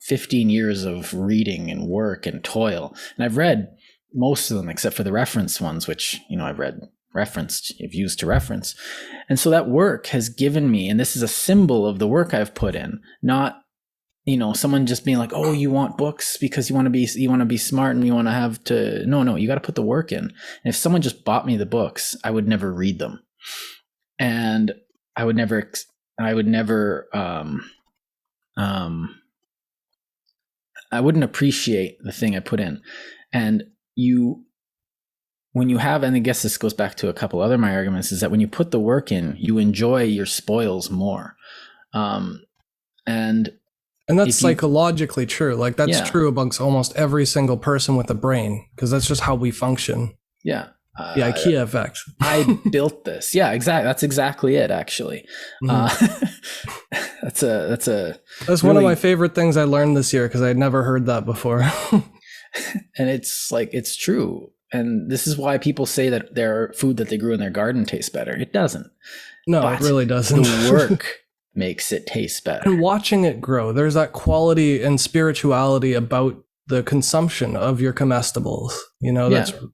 15 years of reading and work and toil. And I've read most of them except for the reference ones, which, I've read referenced, I've used to reference. And so that work has given me, and this is a symbol of the work I've put in, not, someone just being like, oh, you want books because you want to be smart and you want to have to, no, you got to put the work in. And if someone just bought me the books, I would never read them. And I would never I wouldn't appreciate the thing I put in. And when you have, and I guess this goes back to a couple other my arguments, is that when you put the work in, you enjoy your spoils more. And that's psychologically true. Like, that's true amongst almost every single person with a brain, because that's just how we function. Yeah. The IKEA effect. I built this. Yeah, exactly. That's exactly it, actually. That's one of my favorite things I learned this year because I'd never heard that before. And it's like, it's true. And this is why people say that their food that they grew in their garden tastes better. It doesn't. No, But it really doesn't. The work makes it taste better. And watching it grow, there's that quality and spirituality about the consumption of your comestibles. You know,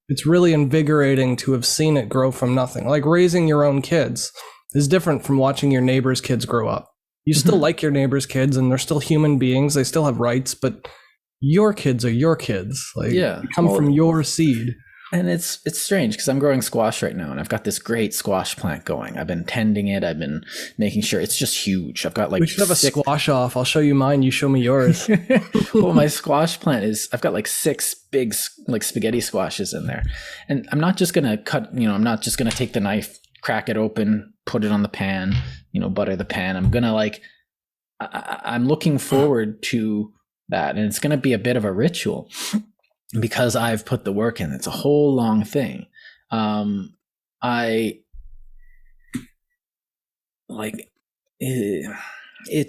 it's really invigorating to have seen it grow from nothing. Like raising your own kids is different from watching your neighbor's kids grow up. You still like your neighbor's kids and they're still human beings. They still have rights, but your kids are your kids. Like, they come from your seed. And it's strange because I'm growing squash right now and I've got this great squash plant going. I've been tending it. I've been making sure it's just huge. I've got like, we should have a squash off. I'll show you mine. You show me yours. Well, my squash plant I've got like 6 big like spaghetti squashes in there. And I'm not just going to I'm not just going to take the knife, crack it open, put it on the pan, butter the pan. I'm going to I'm looking forward to that. And it's going to be a bit of a ritual. Because I've put the work in. It's a whole long thing. I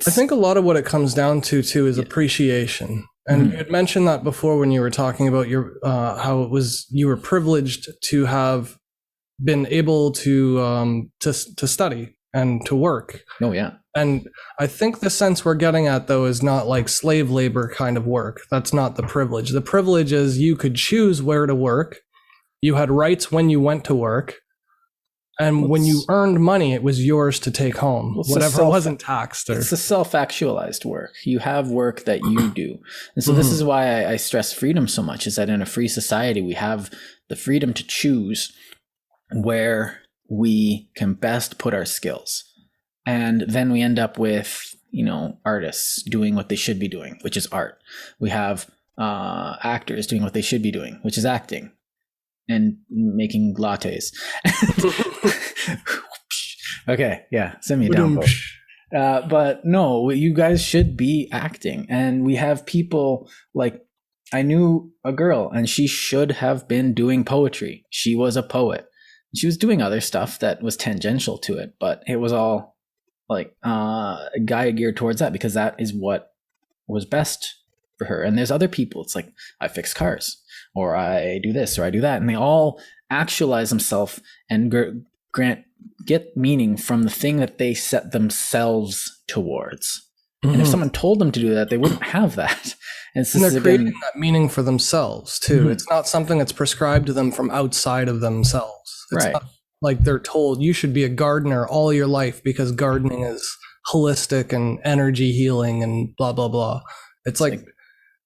think a lot of what it comes down to too is appreciation. And you had mentioned that before when you were talking about your how it was you were privileged to have been able to study and to work. Oh yeah. And I think the sense we're getting at, though, is not like slave labor kind of work. That's not the privilege. The privilege is you could choose where to work. You had rights when you went to work. And when you earned money, it was yours to take home, whatever wasn't taxed. It's a self-actualized work. You have work that you do. And so this is why I stress freedom so much, is that in a free society, we have the freedom to choose where we can best put our skills. And then we end up with, artists doing what they should be doing, which is art. We have actors doing what they should be doing, which is acting and making lattes. Okay, yeah, send me a down vote. But no, you guys should be acting. And we have people like, I knew a girl and she should have been doing poetry. She was a poet. She was doing other stuff that was tangential to it, but it was all like guy geared towards that because that is what was best for her. And there's other people. It's like, I fix cars, or I do this, or I do that, and they all actualize themselves and get meaning from the thing that they set themselves towards. And if someone told them to do that, they wouldn't have that. And they're creating that meaning for themselves too. It's not something that's prescribed to them from outside of themselves. It's not like they're told you should be a gardener all your life because gardening is holistic and energy healing and blah blah blah. It's like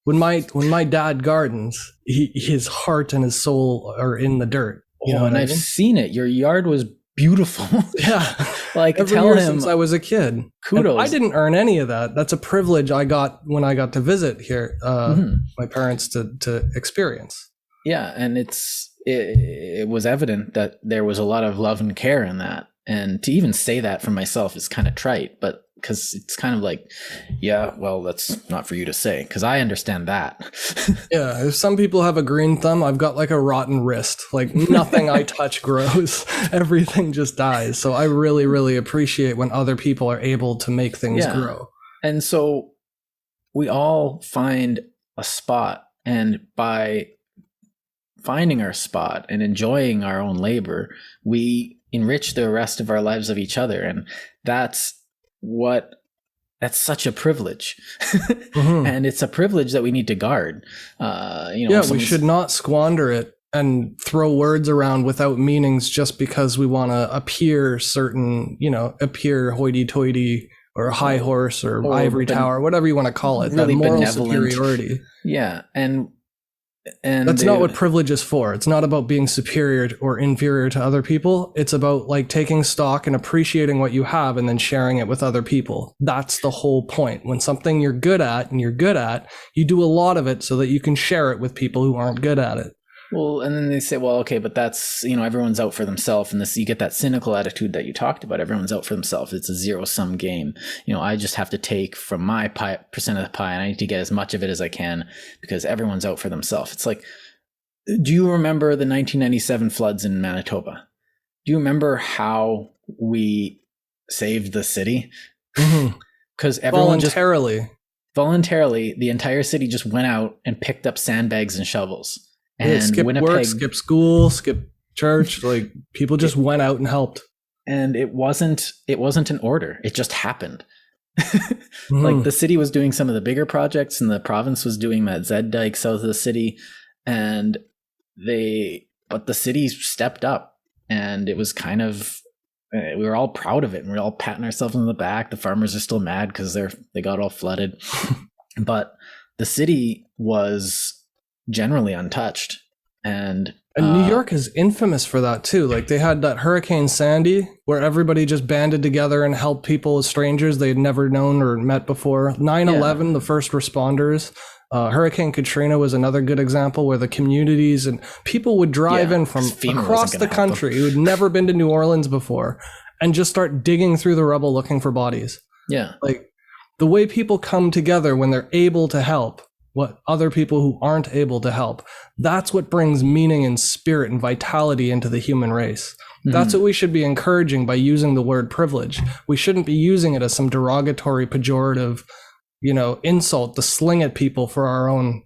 when my dad gardens, his heart and his soul are in the dirt. And I've seen it. Your yard was beautiful. Yeah. Like every year since I was a kid. Kudos. And I didn't earn any of that. That's a privilege I got when I got to visit here, my parents to experience. Yeah, and it was evident that there was a lot of love and care in that. And to even say that for myself is kind of trite, but because it's kind of like, yeah, well, that's not for you to say, because I understand that. Yeah, if some people have a green thumb, I've got like a rotten wrist. Like nothing I touch grows. Everything just dies. So I really, really appreciate when other people are able to make things grow. And so we all find a spot, and by finding our spot and enjoying our own labor, we enrich the rest of our lives of each other. And that's such a privilege. And it's a privilege that we need to guard. We should not squander it and throw words around without meanings just because we want to appear appear hoity-toity or high horse or ivory tower, whatever you want to call it. Really that moral benevolent superiority. Yeah. And that's not what privilege is for. It's not about being superior or inferior to other people. It's about like taking stock and appreciating what you have and then sharing it with other people. That's the whole point. When something you're good at, you do a lot of it so that you can share it with people who aren't good at it. Well, and then they say, well, okay, but that's, everyone's out for themselves. And you get that cynical attitude that you talked about. Everyone's out for themselves. It's a zero-sum game. I just have to take from my percent of the pie, and I need to get as much of it as I can because everyone's out for themselves. It's like, Do you remember the 1997 floods in Manitoba? Do you remember how we saved the city? Because everyone voluntarily, the entire city just went out and picked up sandbags and shovels. And skip work, skip school, skip church. Like people just went out and helped. And it wasn't an order. It just happened. Like the city was doing some of the bigger projects, and the province was doing that Zed Dike south of the city, but the city stepped up, and it was kind of, we were all proud of it, and we were all patting ourselves on the back. The farmers are still mad because they got all flooded, but the city was generally untouched. And New York is infamous for that too. Like they had that Hurricane Sandy where everybody just banded together and helped people as strangers they had never known or met before. 9/11, the first responders. Hurricane Katrina was another good example where the communities and people would drive in from across the country who had never been to New Orleans before and just start digging through the rubble looking for bodies. Yeah. Like the way people come together when they're able to help what other people who aren't able to help. That's what brings meaning and spirit and vitality into the human race. That's what we should be encouraging by using the word privilege. We shouldn't be using it as some derogatory, pejorative, insult to sling at people for our own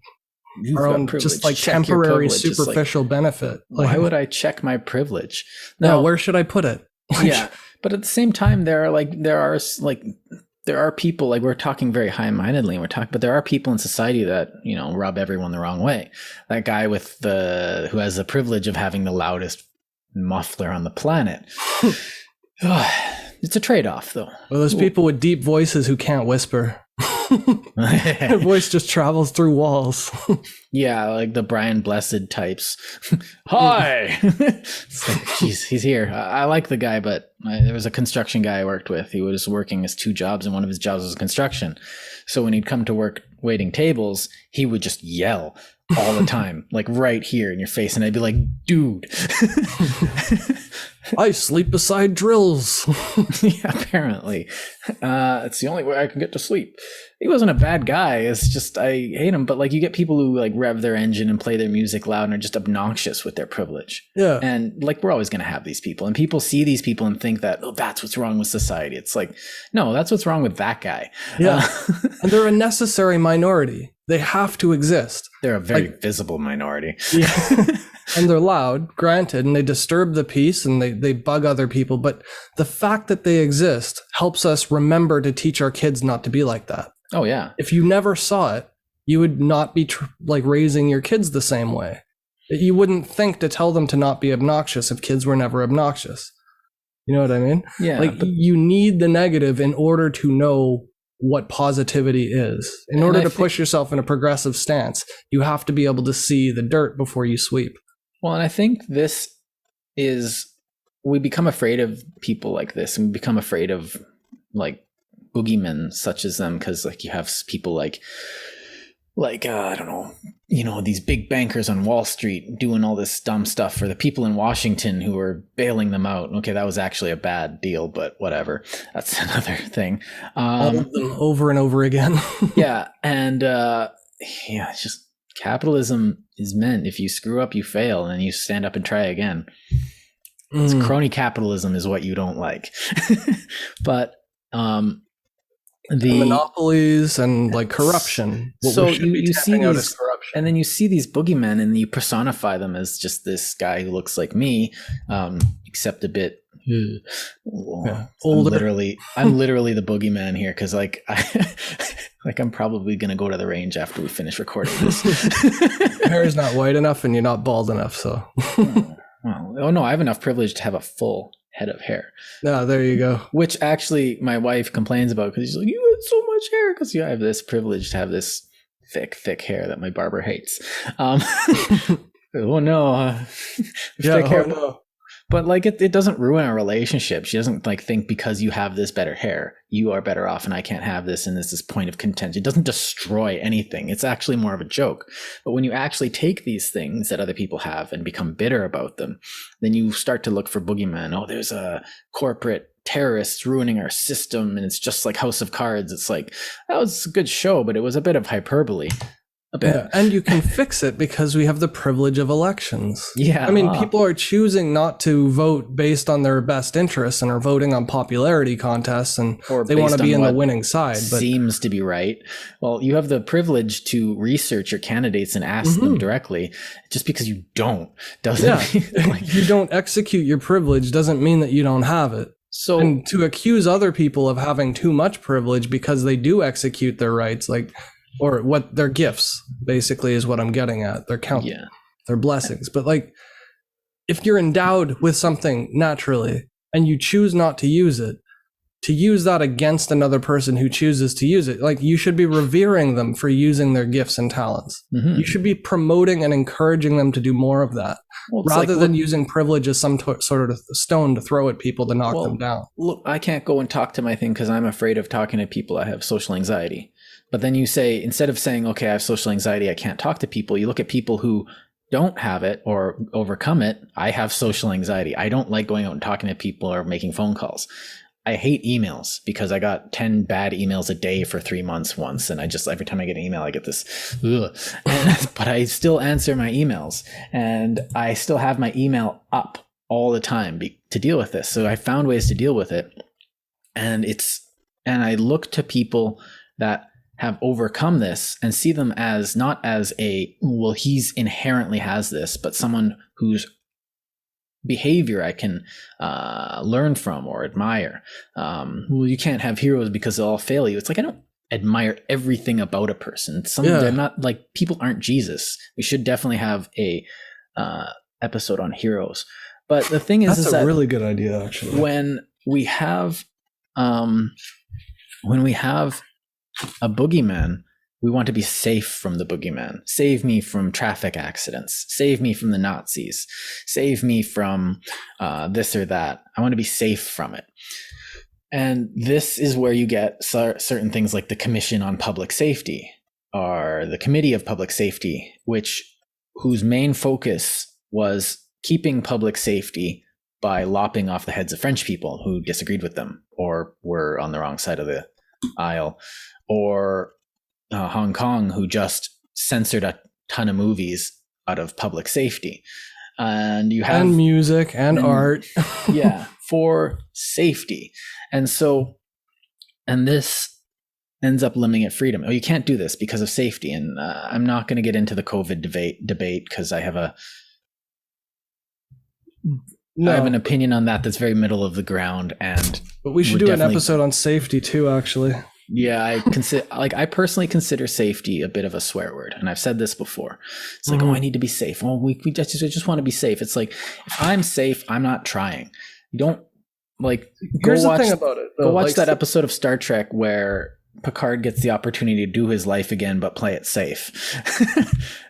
just like temporary, superficial benefit. Like, why would I check my privilege? Now, where should I put it? Yeah. But at the same time, there are people, like we're talking very high-mindedly, but there are people in society that, rub everyone the wrong way. That guy who has the privilege of having the loudest muffler on the planet. It's a trade-off, though. Well, there's people with deep voices who can't whisper. Their voice just travels through walls. Yeah, like the Brian Blessed types. Hi! It's like, geez, he's here. I like the guy, but there was a construction guy I worked with. He was working his two jobs, and one of his jobs was construction. So when he'd come to work waiting tables, he would just yell all the time, like right here in your face. And I'd be like, dude. I sleep beside drills. Yeah, apparently. It's the only way I can get to sleep. He wasn't a bad guy. It's just, I hate him. But like, you get people who like rev their engine and play their music loud and are just obnoxious with their privilege. Yeah. And like, we're always going to have these people, and people see these people and think that, oh, that's what's wrong with society. It's like, no, that's what's wrong with that guy. Yeah. And they're a necessary minority. They have to exist. They're a very visible minority. Yeah. And they're loud, granted, and they disturb the peace and they bug other people. But the fact that they exist helps us remember to teach our kids not to be like that. Oh, yeah. If you never saw it, you would not be raising your kids the same way. You wouldn't think to tell them to not be obnoxious if kids were never obnoxious. You know what I mean? Yeah. You need the negative in order to know what positivity is. In order to push yourself in a progressive stance, you have to be able to see the dirt before you sweep. Well, and I think we become afraid of people like this, and we become afraid of like boogeymen such as them, because like you have people like I don't know, these big bankers on Wall Street doing all this dumb stuff for the people in Washington who are bailing them out. Okay, that was actually a bad deal, but whatever. That's another thing. All of them over and over again. Yeah, and it's just capitalism is meant, if you screw up, you fail, and then you stand up and try again. It's crony capitalism is what you don't like. But the monopolies and like corruption. So you see these, and then you see these boogeymen, and you personify them as just this guy who looks like me, except a bit older. I'm literally the boogeyman here, because like I'm probably gonna go to the range after we finish recording this. Your hair is not white enough, and you're not bald enough, so. Oh no, I have enough privilege to have a full head of hair. No, there you go. Which actually my wife complains about, because she's like, you had so much hair, because I have this privilege to have this thick hair that my barber hates. Oh no, thick hair. No. But like it doesn't ruin a relationship. She doesn't like think because you have this better hair, you are better off and I can't have this, and this point of contention. It doesn't destroy anything. It's actually more of a joke. But when you actually take these things that other people have and become bitter about them, then you start to look for boogeymen. Oh, there's a corporate terrorists ruining our system, and it's just like House of Cards. It's like, that was a good show, but it was a bit of hyperbole. a bit. Yeah, and you can fix it because we have the privilege of elections. Yeah. I mean, people are choosing not to vote based on their best interests and are voting on popularity contests, and Or they want to based be on in the what winning side. But seems to be right. Well, you have the privilege to research your candidates and ask them directly. Just because you don't doesn't mean, like, you don't execute your privilege doesn't mean that you don't have it. so And to accuse other people of having too much privilege because they do execute their rights, like, or what their gifts basically is what I'm getting at. Their blessings. But like, if you're endowed with something naturally and you choose not to use it, to use that against another person who chooses to use it, like, you should be revering them for using their gifts and talents. You should be promoting and encouraging them to do more of that, rather than using privilege as some sort of stone to throw at people to knock them down. Look, I can't go and talk to my thing because I'm afraid of talking to people. I have social anxiety. But then you say, instead of saying, okay, I have social anxiety, I can't talk to people, you look at people who don't have it or overcome it. I have social anxiety. I don't like going out and talking to people or making phone calls. I hate emails because I got 10 bad emails a day for 3 months once. And every time I get an email, I get this, but I still answer my emails and I still have my email up all the time to deal with this. So I found ways to deal with it. And I look to people that have overcome this and see them as not as he's inherently has this, but someone whose behavior I can learn from or admire. You can't have heroes because they'll all fail you. It's like, I don't admire everything about a person. They're not like, people aren't Jesus. We should definitely have a episode on heroes. But the thing is, that's a really good idea, actually. When we have a boogeyman, we want to be safe from the boogeyman. Save me from traffic accidents. Save me from the Nazis. Save me from this or that. I want to be safe from it. And this is where you get certain things like the Commission on Public Safety or the Committee of Public Safety, whose main focus was keeping public safety by lopping off the heads of French people who disagreed with them or were on the wrong side of the aisle, or Hong Kong, who just censored a ton of movies out of public safety. And you have music and art. For safety. And this ends up limiting freedom. You can't do this because of safety. And I'm not going to get into the COVID debate because I have an opinion on that that's very middle of the ground. But we should do an episode on safety too, actually. Yeah, I personally consider safety a bit of a swear word, and I've said this before. It's like, I need to be safe. Well, we just want to be safe. It's like, if I'm safe, I'm not trying. You don't Here's the thing about it. Go watch that episode of Star Trek where Picard gets the opportunity to do his life again, but play it safe.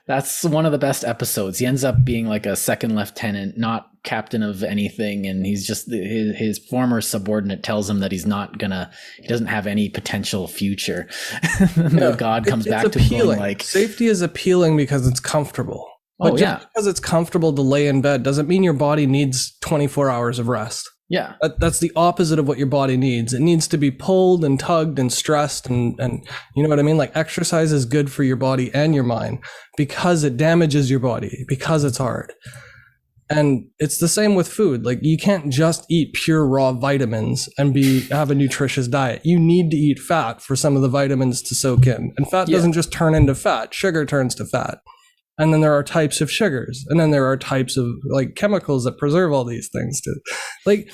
That's one of the best episodes. He ends up being like a second lieutenant, not captain of anything. And he's just his former subordinate tells him that he doesn't have any potential future. The God comes back to him like, safety is appealing because it's comfortable. But because it's comfortable to lay in bed doesn't mean your body needs 24 hours of rest. Yeah. That's the opposite of what your body needs. It needs to be pulled and tugged and stressed and you know what I mean? Like, exercise is good for your body and your mind because it damages your body, because it's hard. And it's the same with food. Like, you can't just eat pure raw vitamins and have a nutritious diet. You need to eat fat for some of the vitamins to soak in. And fat doesn't just turn into fat. Sugar turns to fat. And then there are types of sugars. And then there are types of like chemicals that preserve all these things too. Like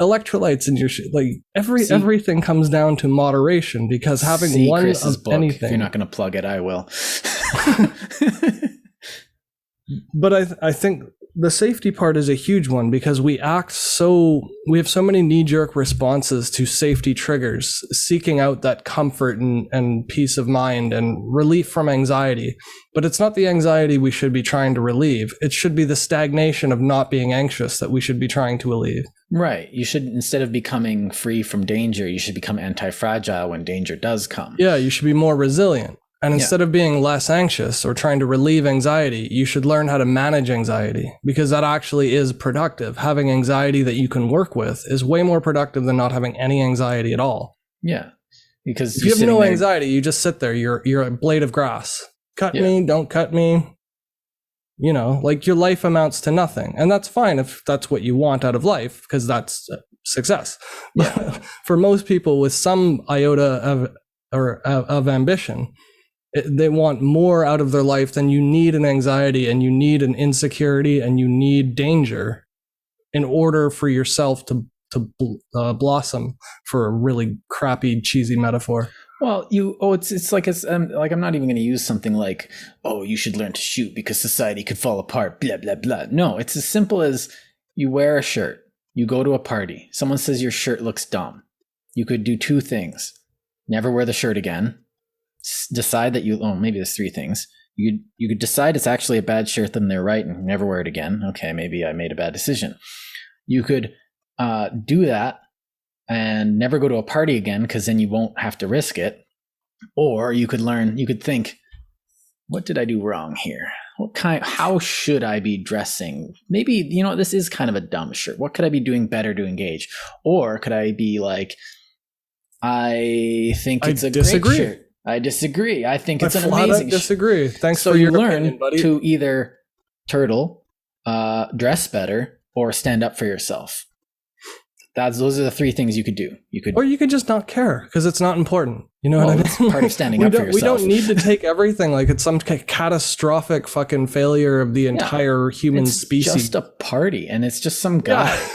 electrolytes in your shit. Like everything comes down to moderation, because having one Chris's of book. Anything. If you're not going to plug it, I will. But I think the safety part is a huge one, because we have so many knee-jerk responses to safety triggers, seeking out that comfort and peace of mind and relief from anxiety. But it's not the anxiety we should be trying to relieve. It should be the stagnation of not being anxious that we should be trying to relieve. Right. You should, instead of becoming free from danger, you should become anti-fragile when danger does come. Yeah, you should be more resilient. And instead of being less anxious or trying to relieve anxiety, you should learn how to manage anxiety, because that actually is productive. Having anxiety that you can work with is way more productive than not having any anxiety at all. Yeah. Because if you have no anxiety, you just sit there. You're a blade of grass. cut me, don't cut me. You know, like your life amounts to nothing. And that's fine if that's what you want out of life, because that's success. Yeah. For most people with some iota of ambition, they want more out of their life. Than you need an anxiety, and you need an insecurity, and you need danger in order for yourself to blossom, for a really crappy, cheesy metaphor. Well, it's like I'm not even going to use something like, oh, you should learn to shoot because society could fall apart, blah, blah, blah. No, it's as simple as you wear a shirt, you go to a party, someone says your shirt looks dumb. You could do two things: never wear the shirt again, decide that maybe there's three things. You could decide it's actually a bad shirt, then they're right, and never wear it again. Okay, maybe I made a bad decision. You could do that and never go to a party again, because then you won't have to risk it. Or you could think, what did I do wrong here? How should I be dressing? Maybe, this is kind of a dumb shirt. What could I be doing better to engage? Or could I be like, I think it's great shirt. I disagree. I think it's an amazing shirt. Disagree. Thanks so for your opinion, buddy. To either turtle, dress better, or stand up for yourself. Those are the three things you could do. Or you could just not care because it's not important. You know what I mean? It's part of standing up for yourself. We don't need to take everything like it's some catastrophic fucking failure of the entire human species. It's just a party, and it's just some guy. Yeah.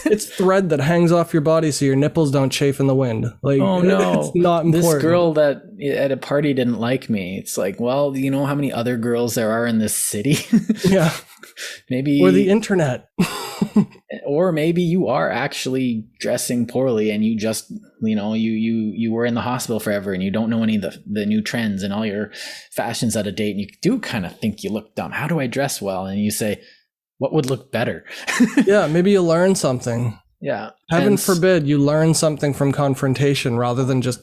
It's thread that hangs off your body so your nipples don't chafe in the wind. Like, oh no, it's not important. This girl that at a party didn't like me. It's like, well, you know how many other girls there are in this city? Yeah. Maybe. Or the internet. Or maybe you are actually dressing poorly, and you just, you were in the hospital forever, and you don't know any of the new trends, and all your fashion's out of date, and you do kind of think you look dumb. How do I dress well? And you say, what would look better? Yeah, maybe you learn something. Yeah. Heaven forbid you learn something from confrontation rather than just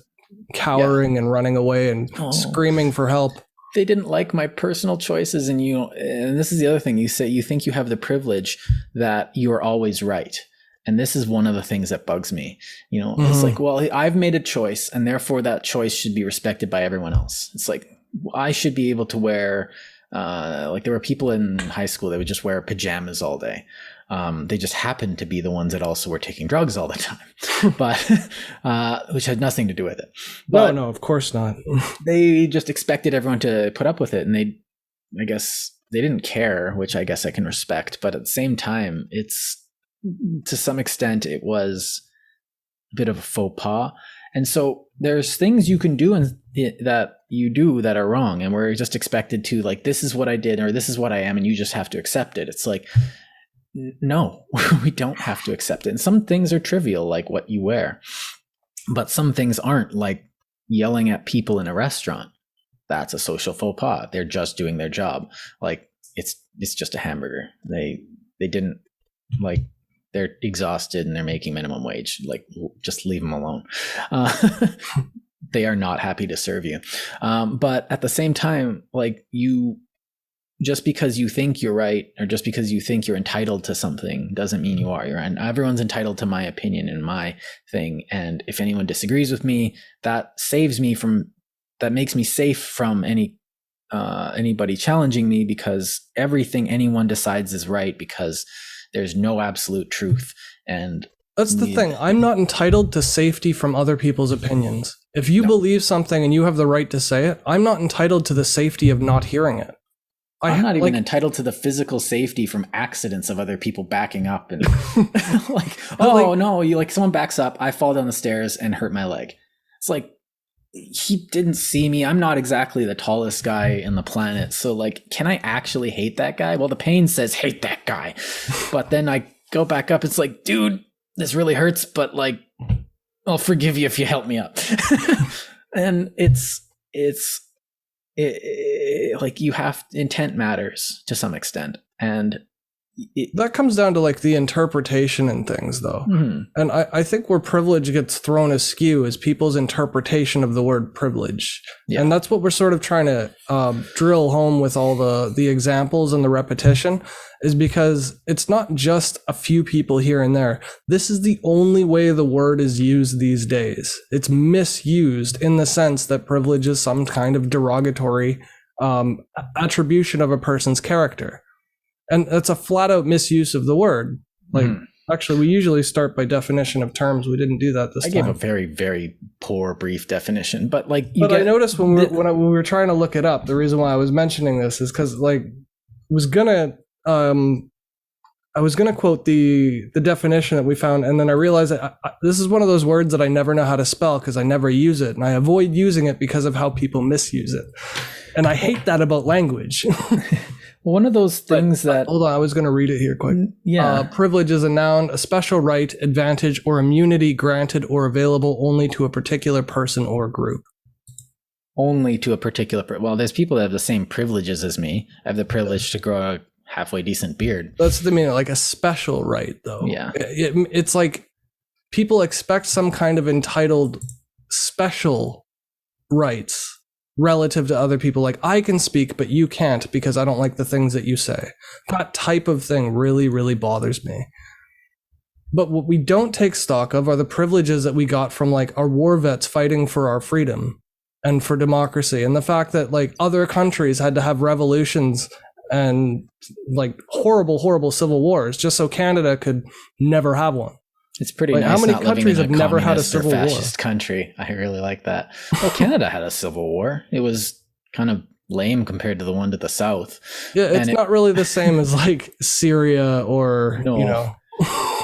cowering and running away and screaming for help. They didn't like my personal choices, and this is the other thing. You say you think you have the privilege that you are always right. And this is one of the things that bugs me. It's like, well, I've made a choice, and therefore that choice should be respected by everyone else. It's like, I should be able to wear, there were people in high school that would just wear pajamas all day. They just happened to be the ones that also were taking drugs all the time, but which had nothing to do with it. But no, of course not. They just expected everyone to put up with it, and I guess they didn't care, which I guess I can respect. But at the same time, to some extent, it was a bit of a faux pas. And so there's things you can do that you do that are wrong, and we're just expected to, like, this is what I did, or this is what I am, and you just have to accept it. It's like, no, we don't have to accept it. And some things are trivial, like what you wear, but some things aren't, like yelling at people in a restaurant. That's a social faux pas. They're just doing their job. Like, it's just a hamburger. They didn't, like, they're exhausted and they're making minimum wage. Like, just leave them alone. They are not happy to serve you. But at the same time, like, just because you think you're right, or just because you think you're entitled to something, doesn't mean you are. Everyone's entitled to my opinion and my thing. And if anyone disagrees with me, that makes me safe from anybody challenging me, because everything anyone decides is right, because there's no absolute truth. And that's the thing. I'm not entitled to safety from other people's opinions. If you believe something and you have the right to say it, I'm not entitled to the safety of not hearing it. I'm not even entitled to the physical safety from accidents of other people backing up and no, someone backs up, I fall down the stairs and hurt my leg. It's like, he didn't see me. I'm not exactly the tallest guy in the planet. So, like, can I actually hate that guy? Well, the pain says hate that guy. But then I go back up. It's like, dude, this really hurts, but, like, I'll forgive you if you help me up. And like, you have, intent matters to some extent, and that comes down to, like, the interpretation and things, though. Mm-hmm. And I think where privilege gets thrown askew is people's interpretation of the word privilege. Yeah. And that's what we're sort of trying to drill home with all the examples and the repetition, is because it's not just a few people here and there. This is the only way the word is used these days. It's misused in the sense that privilege is some kind of derogatory attribution of a person's character. And that's a flat out misuse of the word. Like, actually, we usually start by definition of terms. We didn't do that this time. I gave a very, very poor, brief definition, but like, I noticed when we were trying to look it up, the reason why I was mentioning this is because like I was gonna quote the definition that we found, and then I realized that this is one of those words that I never know how to spell because I never use it, and I avoid using it because of how people misuse it, and I hate that about language. One of those things hold on, I was going to read it here quick. Yeah. Privilege is a noun, a special right, advantage, or immunity granted or available only to a particular person or group. Only to a particular well, there's people that have the same privileges as me. I have the privilege to grow a halfway decent beard. That's the meaning, like a special right, though. Yeah. It's like people expect some kind of entitled special rights relative to other people. Like, I can speak, but you can't because I don't like the things that you say. That type of thing really, really bothers me. But what we don't take stock of are the privileges that we got from like our war vets fighting for our freedom and for democracy. And the fact that like other countries had to have revolutions and like horrible, horrible civil wars just so Canada could never have one. It's pretty like, nice. How many not countries have never had a civil war? Fascist country. I really like that. Well, Canada had a civil war. It was kind of lame compared to the one to the south. Yeah, it's not really the same as like Syria or no. You know.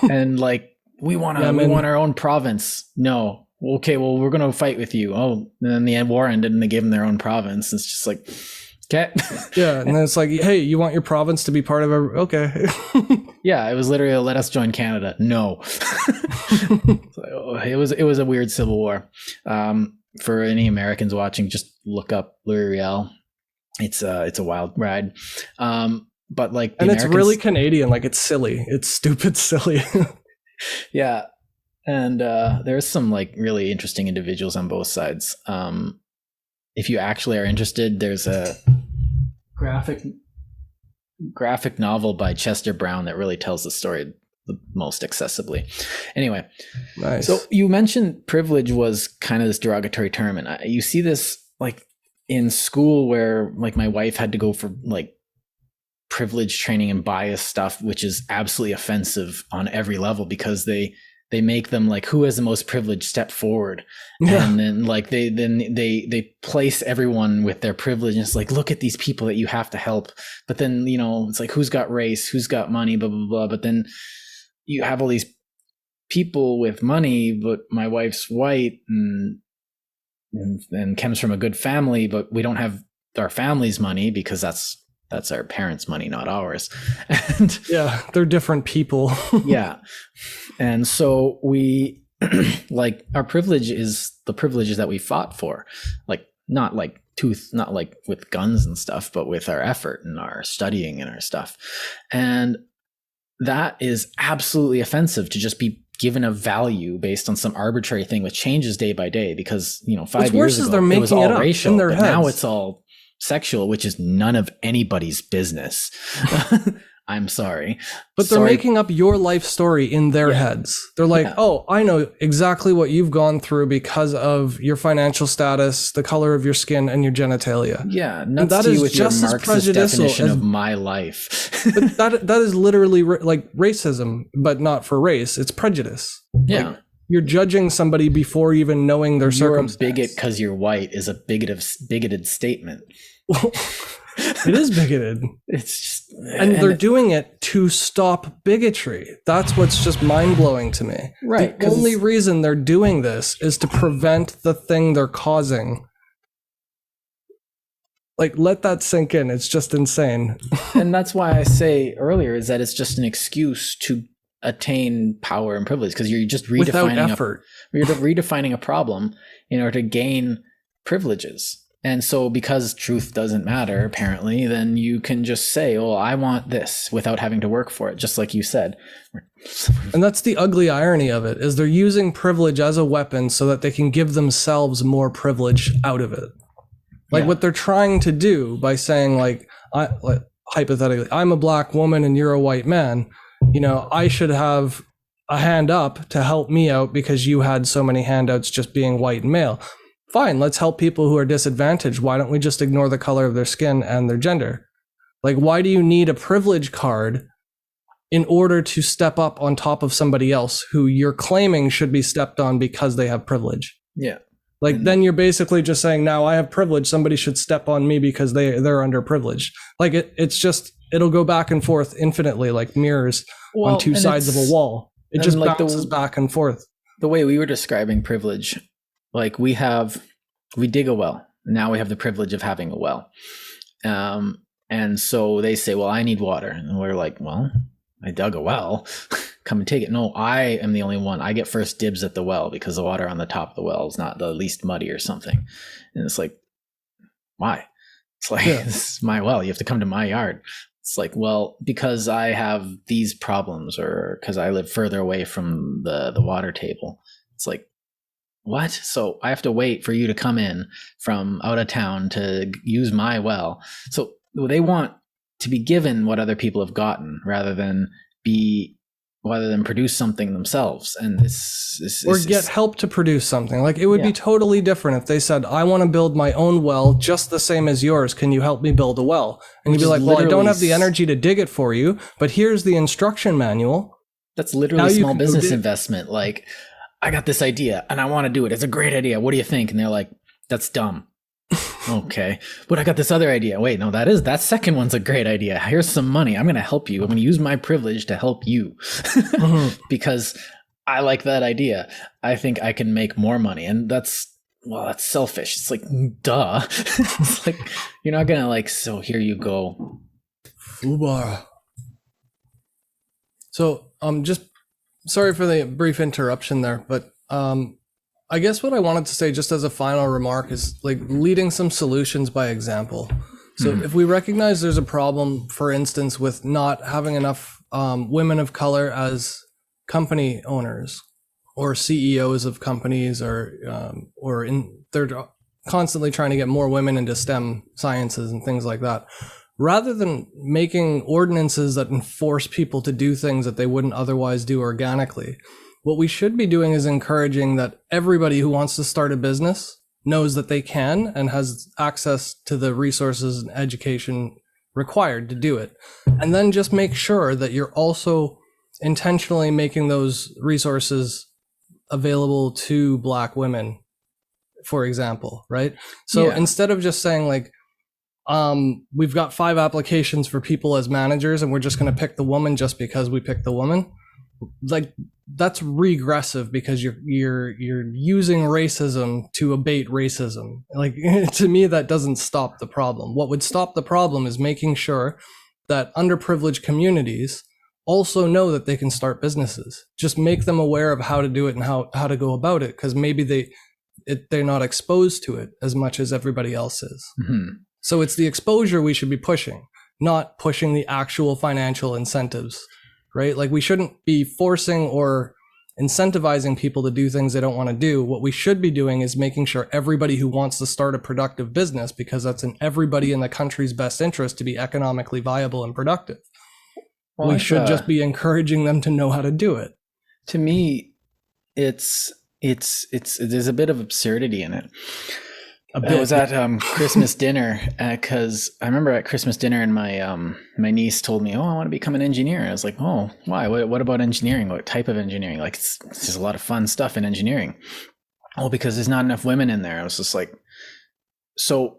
And like we want our own province. No. Okay, well we're gonna fight with you. Oh, and then the war ended and they gave them their own province. It's just like, okay. Yeah, and then it's like, hey, you want your province to be part of our okay. Yeah, it was literally let us join Canada. No. It was a weird civil war. For any Americans watching, just look up Louis Riel. It's a wild ride. But like, and it's really Canadian. Like, it's silly. It's stupid silly. Yeah, and there's some like really interesting individuals on both sides. If you actually are interested, there's a graphic novel by Chester Brown that really tells the story the most accessibly. Anyway, nice. So you mentioned privilege was kind of this derogatory term, and you see this like in school where like my wife had to go for like privilege training and bias stuff, which is absolutely offensive on every level because they make them like who has the most privilege step forward. Yeah. And then like they place everyone with their privilege and it's like, look at these people that you have to help. But then, you know, it's like, who's got race, who's got money, blah, blah, blah. But then you have all these people with money, but my wife's white and comes from a good family, but we don't have our family's money because that's our parents' money, not ours. And yeah, they're different people. Yeah. And so we like our privilege is the privileges that we fought for, like not like with guns and stuff, but with our effort and our studying and our stuff. And that is absolutely offensive to just be given a value based on some arbitrary thing which changes day by day because, you know, 5 years ago they're making it was all racial, in their but heads. now it's all sexual, which is none of anybody's business. I'm sorry. But they're making up your life story in their heads. They're like, oh, I know exactly what you've gone through because of your financial status, the color of your skin, and your genitalia. Yeah, that is just as prejudicial definition of my life. But that is literally like racism, but not for race. It's prejudice. Yeah. Like, you're judging somebody before even knowing their circumstance. You're a bigot because you're white is a bigoted statement. It is bigoted. It's just, and they're doing it to stop bigotry. That's what's just mind-blowing to me. Right. The only reason they're doing this is to prevent the thing they're causing. Like, let that sink in. It's just insane. And that's why I say earlier is that it's just an excuse to attain power and privilege because you're just redefining a problem in order to gain privileges. And so because truth doesn't matter, apparently, then you can just say, oh, I want this without having to work for it, just like you said. And that's the ugly irony of it, is they're using privilege as a weapon so that they can give themselves more privilege out of it. Like what they're trying to do by saying, hypothetically, I'm a black woman and you're a white man, you know, I should have a hand up to help me out because you had so many handouts just being white and male. fine, let's help people who are disadvantaged. Why don't we just ignore the color of their skin and their gender? Like, why do you need a privilege card in order to step up on top of somebody else who you're claiming should be stepped on because they have privilege? Yeah. Like, then you're basically just saying, now I have privilege, somebody should step on me because they're underprivileged. Like, it's just, it'll go back and forth infinitely, like mirrors on two sides of a wall. It just like bounces back and forth. The way we were describing privilege, like we dig a well. Now we have the privilege of having a well. And so they say, well, I need water. And we're like, well, I dug a well. Come and take it. No, I am the only one. I get first dibs at the well because the water on the top of the well is not the least muddy or something. And it's like, why? It's like, This is my well. You have to come to my yard. It's like, well, because I have these problems or because I live further away from the water table. It's like, what? So I have to wait for you to come in from out of town to use my well. So they want to be given what other people have gotten rather than produce something themselves. And this or get help to produce something. Like, it would be totally different if they said, I want to build my own well just the same as yours. Can you help me build a well? And you'd be like, well, I don't have the energy to dig it for you, but here's the instruction manual. That's literally small business investment. Like, I got this idea and I want to do it. It's a great idea. What do you think? And they're like, that's dumb. Okay, but I got this other idea. Wait, no, that second one's a great idea. Here's some money. I'm going to help you. I'm going to use my privilege to help you because I like that idea. I think I can make more money. And that's selfish. It's like, duh. It's like, you're not going to like, so here you go. Fubar. So, just sorry for the brief interruption there, but, I guess what I wanted to say just as a final remark is like leading some solutions by example. So if we recognize there's a problem, for instance, with not having enough women of color as company owners or CEOs of companies, they're constantly trying to get more women into STEM sciences and things like that. Rather than making ordinances that enforce people to do things that they wouldn't otherwise do organically, what we should be doing is encouraging that everybody who wants to start a business knows that they can and has access to the resources and education required to do it. And then just make sure that you're also intentionally making those resources available to Black women, for example, right? So instead of just saying like, we've got 5 applications for people as managers and we're just going to pick the woman just because we picked the woman, like, that's regressive because you're using racism to abate racism. Like, to me, that doesn't stop the problem. What would stop the problem is making sure that underprivileged communities also know that they can start businesses. Just make them aware of how to do it and how to go about it, because maybe they're not exposed to it as much as everybody else is. So it's the exposure we should be pushing, not pushing the actual financial incentives. Right? Like, we shouldn't be forcing or incentivizing people to do things they don't want to do. What we should be doing is making sure everybody who wants to start a productive business, because that's in everybody in the country's best interest to be economically viable and productive. Well, we should just be encouraging them to know how to do it. To me, there's a bit of absurdity in it. I was at Christmas dinner because I remember at Christmas dinner and my niece told me, oh, I want to become an engineer. I was like, oh, why? What about engineering? What type of engineering? Like, it's just a lot of fun stuff in engineering. Oh, because there's not enough women in there. I was just like, so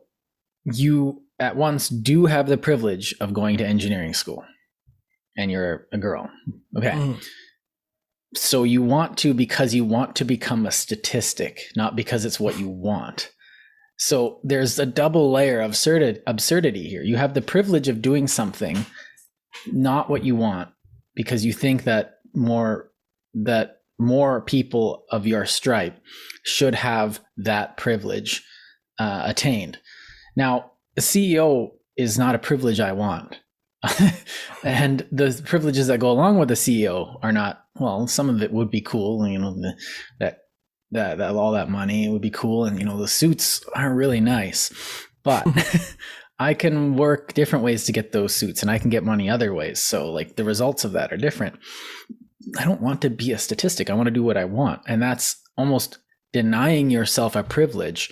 you at once do have the privilege of going to engineering school and you're a girl. Okay. So you want to because you want to become a statistic, not because it's what you want. So there's a double layer of absurdity here. You have the privilege of doing something, not what you want, because you think that more people of your stripe should have that privilege attained. Now, a CEO is not a privilege I want. And the privileges that go along with the CEO are not, well, some of it would be cool, you know, that all that money would be cool, and you know the suits aren't really nice, but I can work different ways to get those suits and I can get money other ways. So like the results of that are different. I don't want to be a statistic. I want to do what I want. And that's almost denying yourself a privilege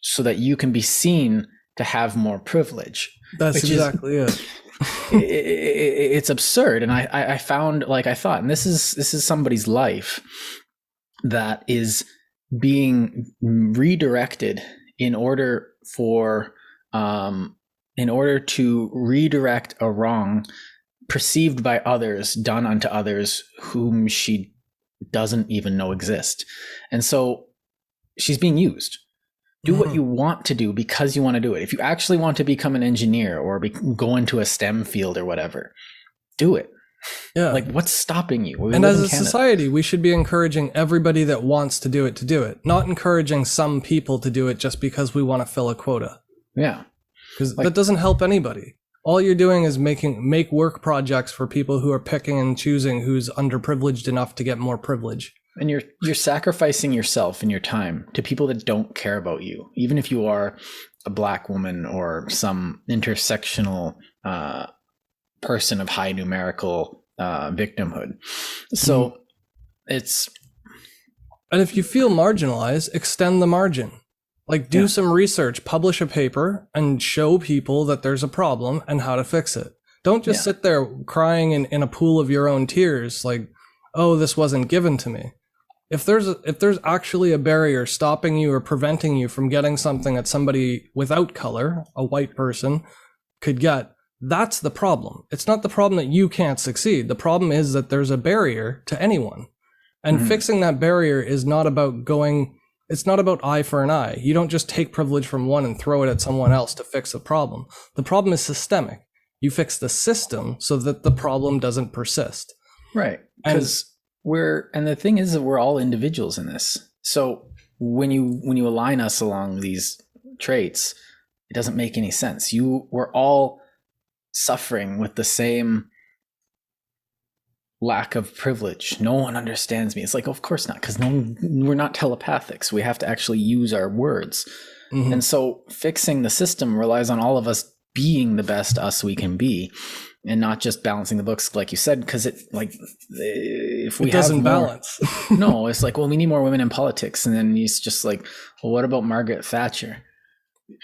so that you can be seen to have more privilege. That's exactly it. It's absurd. And I found, like, I thought, and this is somebody's life that is being redirected in order to redirect a wrong perceived by others, done unto others whom she doesn't even know exist. And so she's being used. Do what you want to do because you want to do it. If you actually want to become an engineer or go into a STEM field or whatever, do it. Yeah. Like, what's stopping you? And as a society, we should be encouraging everybody that wants to do it, not encouraging some people to do it just because we want to fill a quota. Yeah. Because that doesn't help anybody. All you're doing is make work projects for people who are picking and choosing who's underprivileged enough to get more privilege. And you're sacrificing yourself and your time to people that don't care about you, even if you are a Black woman or some intersectional person of high numerical victimhood. So it's... And if you feel marginalized, extend the margin. Like, do some research, publish a paper, and show people that there's a problem and how to fix it. Don't just sit there crying in a pool of your own tears like, oh, this wasn't given to me. If there's actually a barrier stopping you or preventing you from getting something that somebody without color, a white person, could get, that's the problem. It's not the problem that you can't succeed. The problem is that there's a barrier to anyone. And fixing that barrier is not about it's not about eye for an eye. You don't just take privilege from one and throw it at someone else to fix the problem. The problem is systemic. You fix the system so that the problem doesn't persist. Right. Because and the thing is that we're all individuals in this. So when you align us along these traits, it doesn't make any sense. We're all suffering with the same lack of privilege. No one understands me. It's like, of course not, because we're not telepathics. We have to actually use our words. And so fixing the system relies on all of us being the best us we can be, and not just balancing the books, like you said, because if we doesn't balance. No, it's like, well, we need more women in politics, and then he's just like, well, what about Margaret Thatcher?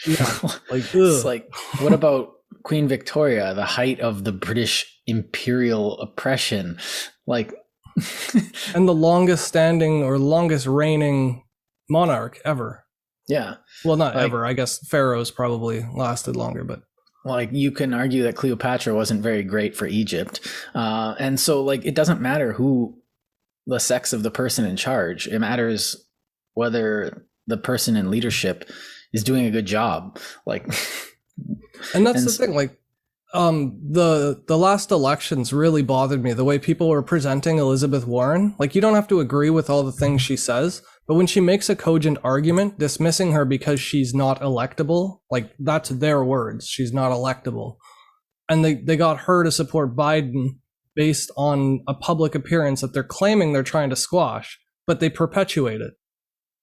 Yeah, it's like, what about Queen Victoria, the height of the British imperial oppression, like, and the longest standing or longest reigning monarch ever. Yeah. Well, not ever. I guess pharaohs probably lasted longer, but like, you can argue that Cleopatra wasn't very great for Egypt. And so, like, it doesn't matter who the sex of the person in charge. It matters whether the person in leadership is doing a good job. Like, and that's the thing. Like, the last elections really bothered me. The way people were presenting Elizabeth Warren. Like, you don't have to agree with all the things she says, but when she makes a cogent argument, dismissing her because she's not electable, like, that's their words. She's not electable. And they got her to support Biden based on a public appearance that they're claiming they're trying to squash, but they perpetuate it.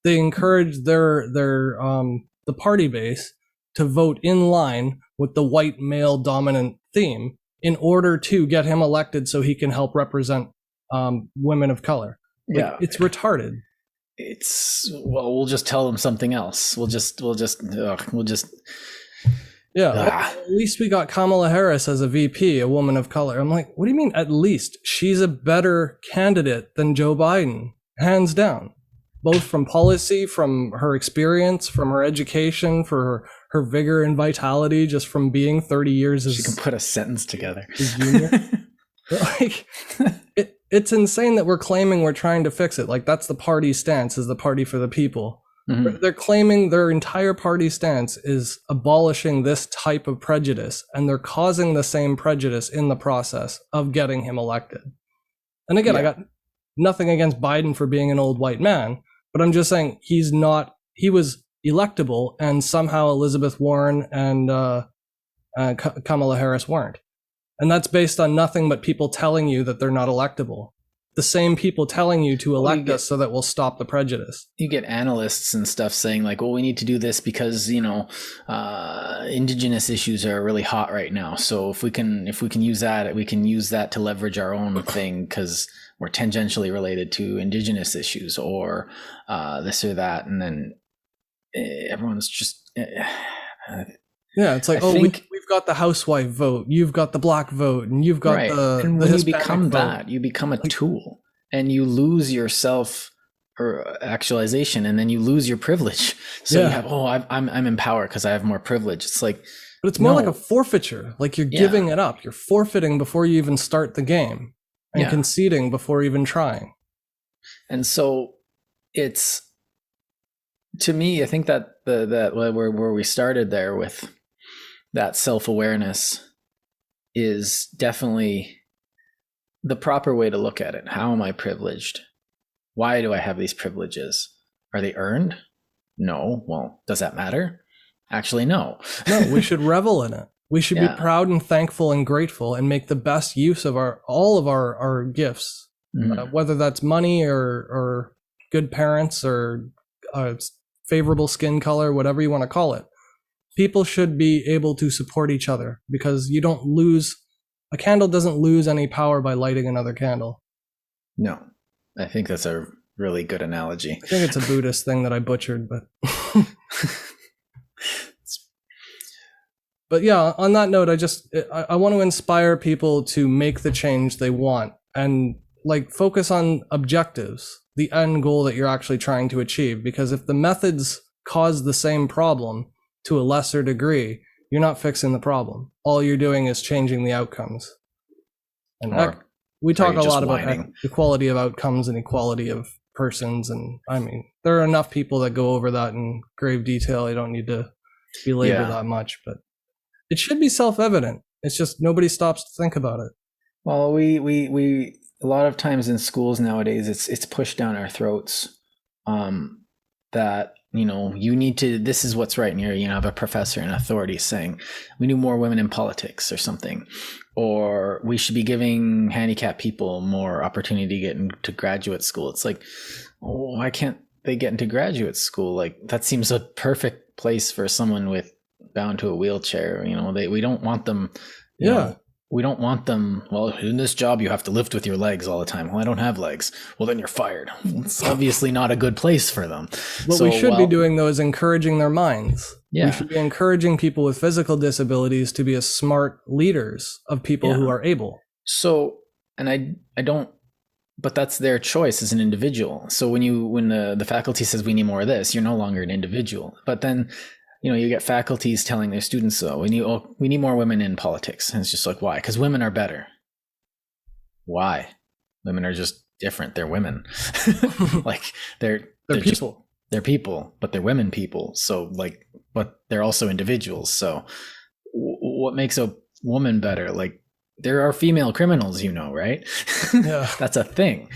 They encourage the party base to vote in line with the white male dominant theme in order to get him elected so he can help represent women of color. Like, it's retarded. We'll just tell them something else. We'll just At least we got Kamala Harris as a VP, a woman of color. I'm like, what do you mean at least? She's a better candidate than Joe Biden, hands down. Both from policy, from her experience, from her education, for her vigor and vitality, just from being 30 years as... She can put a sentence together. Junior. Like, it's insane that we're claiming we're trying to fix it. Like, that's the party stance, is the party for the people. They're claiming their entire party stance is abolishing this type of prejudice, and they're causing the same prejudice in the process of getting him elected. And again, I got nothing against Biden for being an old white man, but I'm just saying he was electable, and somehow Elizabeth Warren and Kamala Harris weren't. And that's based on nothing but people telling you that they're not electable. the same people telling you to elect us so that we'll stop the prejudice. You get analysts and stuff saying like, well, we need to do this because, indigenous issues are really hot right now. So if we can use that, we can use that to leverage our own thing because we're tangentially related to indigenous issues or this or that. And then everyone's just... yeah, it's like, we've got the housewife vote, you've got the black vote, and you've got and when you become that, you become a tool, and you lose your self or actualization, and then you lose your privilege. So you have, I'm in power because I have more privilege. It's like, but it's more like a forfeiture. Like you're giving it up. You're forfeiting before you even start the game, and conceding before even trying. And so it's, to me, I think that that where we started there with that self-awareness is definitely the proper way to look at it. How am I privileged? Why do I have these privileges? Are they earned? No. Well, does that matter? Actually, no. No, we should revel in it. We should be proud and thankful and grateful and make the best use of all of our gifts, whether that's money or good parents or favorable skin color, whatever you want to call it. People should be able to support each other because a candle doesn't lose any power by lighting another candle. No, I think that's a really good analogy. I think it's a Buddhist thing that I butchered, but but yeah, on that note, I want to inspire people to make the change they want and like focus on objectives, the end goal that you're actually trying to achieve. Because if the methods cause the same problem to a lesser degree, you're not fixing the problem. All you're doing is changing the outcomes. And we talk a lot about equality of outcomes and equality of persons. And I mean, there are enough people that go over that in grave detail. I don't need to belabor that much, but it should be self-evident. It's just nobody stops to think about it. Well, we a lot of times in schools nowadays, it's pushed down our throats that, you need to, this is what's right. And you have a professor and authority saying we need more women in politics or something, or we should be giving handicapped people more opportunity to get into graduate school. It's like, why can't they get into graduate school? Like that seems a perfect place for someone bound to a wheelchair. We don't want them. We don't want them, well, in this job, you have to lift with your legs all the time. Well, I don't have legs. Well, then you're fired. It's obviously not a good place for them. What we should be doing, though, is encouraging their minds. Yeah. We should be encouraging people with physical disabilities to be as smart leaders of people who are able. So, and I don't, but that's their choice as an individual. So when the faculty says we need more of this, you're no longer an individual. But then, you get faculties telling their students, we need more women in politics. And it's just like, why? Because women are better. Why? Women are just different. They're women. Like they're people. They're people, but they're women people. So like, but they're also individuals. So what makes a woman better? Like there are female criminals, right? Yeah. That's a thing.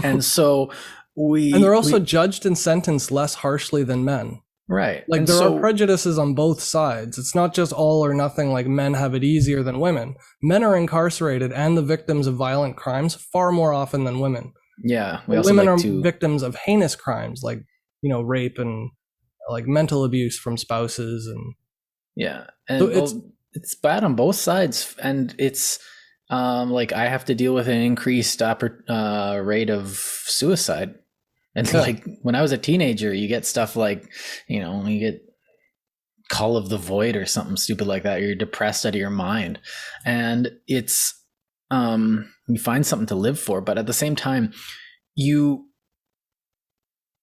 And so and they're also judged and sentenced less harshly than men. Right. Like there are prejudices on both sides. It's not just all or nothing, like men have it easier than women. Men are incarcerated and the victims of violent crimes far more often than women. Yeah. Women are victims of heinous crimes like, rape and like mental abuse from spouses. And yeah. And so it's bad on both sides. And it's like I have to deal with an increased rate of suicide. And like when I was a teenager, you get stuff like, you get Call of the Void or something stupid like that. You're depressed out of your mind. And it's, you find something to live for. But at the same time, you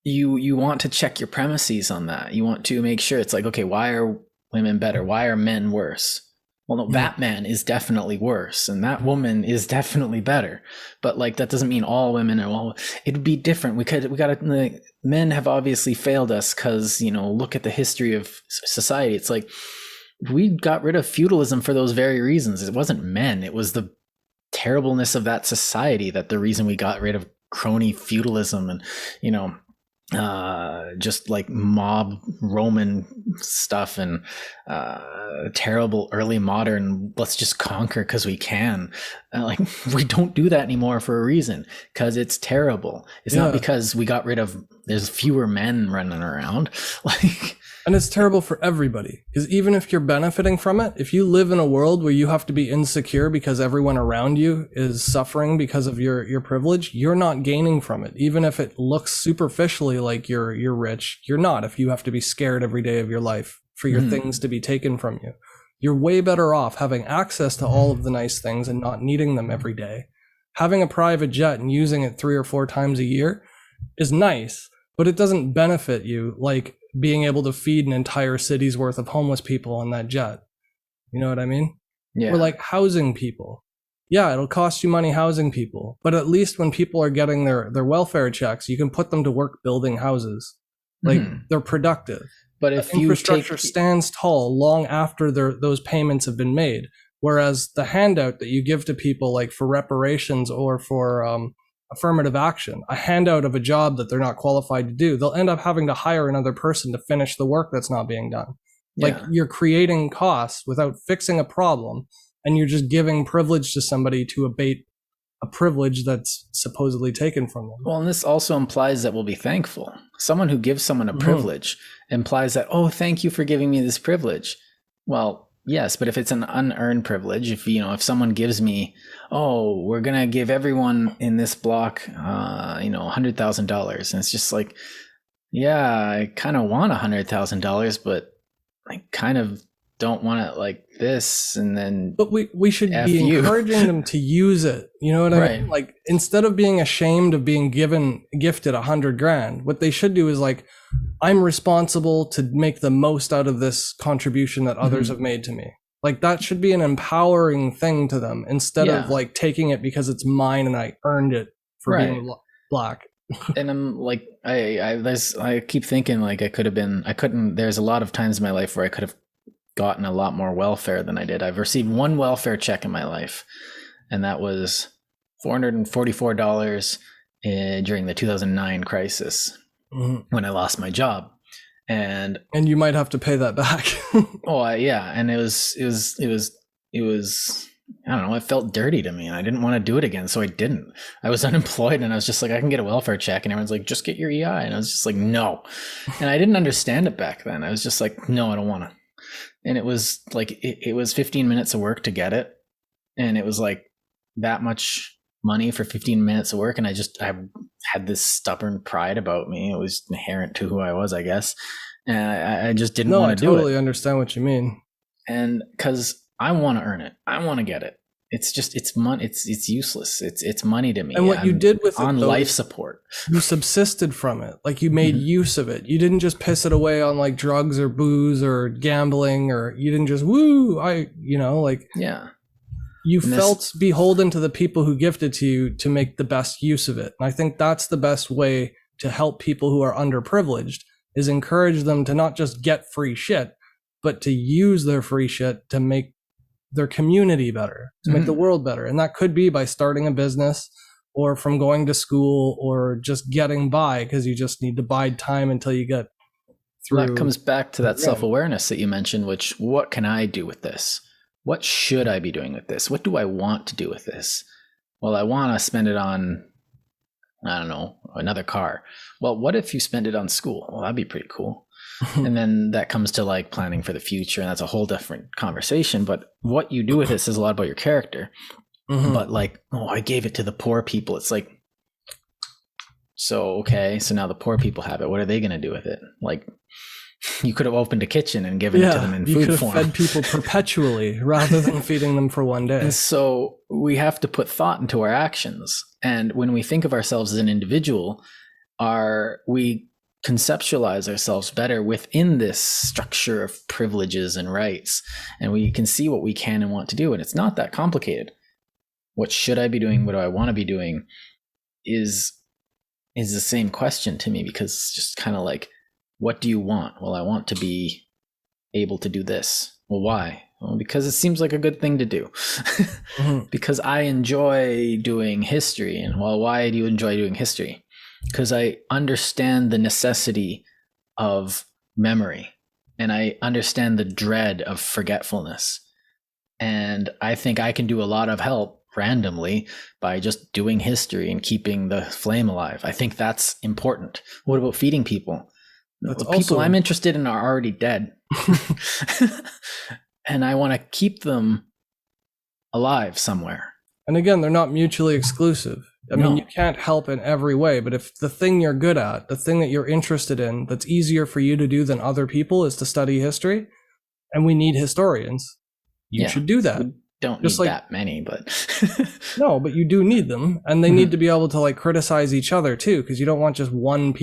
want to check your premises on that. You want to make sure it's like, okay, why are women better? Why are men worse? Well, no, that man is definitely worse and that woman is definitely better. But like, that doesn't mean all women are it'd be different. Men have obviously failed us because, look at the history of society. It's like, we got rid of feudalism for those very reasons. It wasn't men. It was the terribleness of that society that the reason we got rid of crony feudalism and, just like mob Roman stuff and terrible early modern, let's just conquer because we can. Like, we don't do that anymore for a reason, because it's terrible. It's not because we got rid of, there's fewer men running around. Like, and it's terrible for everybody, because even if you're benefiting from it, if you live in a world where you have to be insecure because everyone around you is suffering because of your privilege, you're not gaining from it. Even if it looks superficially like you're rich, you're not. If you have to be scared every day of your life for your things to be taken from you, you're way better off having access to all of the nice things and not needing them every day. Having a private jet and using it 3 or 4 times a year is nice, but it doesn't benefit you like being able to feed an entire city's worth of homeless people on that jet. You know what I mean? yeah. Or like housing people. Yeah, it'll cost you money housing people, but at least when people are getting their welfare checks, you can put them to work building houses. Like, they're productive. But if the infrastructure stands tall long after those payments have been made. Whereas the handout that you give to people, like for reparations or for affirmative action, a handout of a job that they're not qualified to do, they'll end up having to hire another person to finish the work that's not being done. Like, you're creating costs without fixing a problem, and you're just giving privilege to somebody to abate a privilege that's supposedly taken from them. Well, and this also implies that we'll be thankful. Someone who gives someone a privilege implies that, oh, thank you for giving me this privilege. Well, yes, but if it's an unearned privilege, if someone gives me, oh, we're going to give everyone in this block, $100,000. And it's just like, yeah, I kind of want $100,000, but I kind of don't want it like this. And then, but we should be encouraging them to use it. You know what I mean? Like, instead of being ashamed of being gifted $100,000, what they should do is like, I'm responsible to make the most out of this contribution that others have made to me. Like, that should be an empowering thing to them, instead of like taking it because it's mine and I earned it for being black. And I'm like, I keep thinking like there's a lot of times in my life where I could have gotten a lot more welfare than I did. I've received one welfare check in my life, and that was $444 during the 2009 crisis when I lost my job. And you might have to pay that back. And it was I don't know, it felt dirty to me, and I didn't want to do it again, so I didn't. I was unemployed, and I was just like, I can get a welfare check, and everyone's like, just get your EI, and I was just like, no. And I didn't understand it back then. I was just like, no, I don't want to. And it was like, it was 15 minutes of work to get it, and it was like that much money for 15 minutes of work, and I had this stubborn pride about me. It was inherent to who I was, I guess, and I just didn't want to do it. I totally understand what you mean. And because I want to earn it, I want to get it. It's just, it's money. It's useless. It's money to me. And what you did with it, on life support, you subsisted from it. Like, you made use of it. You didn't just piss it away on like drugs or booze or gambling, or you didn't just you felt beholden to the people who gifted to you to make the best use of it. And I think that's the best way to help people who are underprivileged, is encourage them to not just get free shit, but to use their free shit to make their community better, to make the world better. And that could be by starting a business, or from going to school, or just getting by because you just need to bide time until you get through. That comes back to that self-awareness that you mentioned, which, what can I do with this? What should I be doing with this? What do I want to do with this? Well, I want to spend it on, I don't know, another car. Well, what if you spend it on school? Well, that'd be pretty cool. And then that comes to like planning for the future, and that's a whole different conversation. But what you do with it says a lot about your character. But like, oh, I gave it to the poor people. It's like, so, okay, so now the poor people have it. What are they going to do with it? Like, you could have opened a kitchen and given it to them in food form. You could have fed people perpetually rather than feeding them for one day. And so we have to put thought into our actions. And when we think of ourselves as an individual, we conceptualize ourselves better within this structure of privileges and rights, and we can see what we can and want to do. And it's not that complicated. What should I be doing? What do I want to be doing? Is the same question to me, because it's just kind of like, what do you want? Well, I want to be able to do this. Well, why? Well, because it seems like a good thing to do. Because I enjoy doing history. And well, why do you enjoy doing history? Because I understand the necessity of memory. and I understand the dread of forgetfulness. And I think I can do a lot of help randomly by just doing history and keeping the flame alive. I think that's important. What about feeding people? That's The people also I'm interested in are already dead. And I want to keep them alive somewhere. And again, they're not mutually exclusive. I mean, you can't help in every way, but if the thing you're good at, the thing that you're interested in, that's easier for you to do than other people is to study history, and we need historians, you should do that. We don't Just need like, that many, but no, but you do need them, and they need to be able to like criticize each other too, because you don't want just one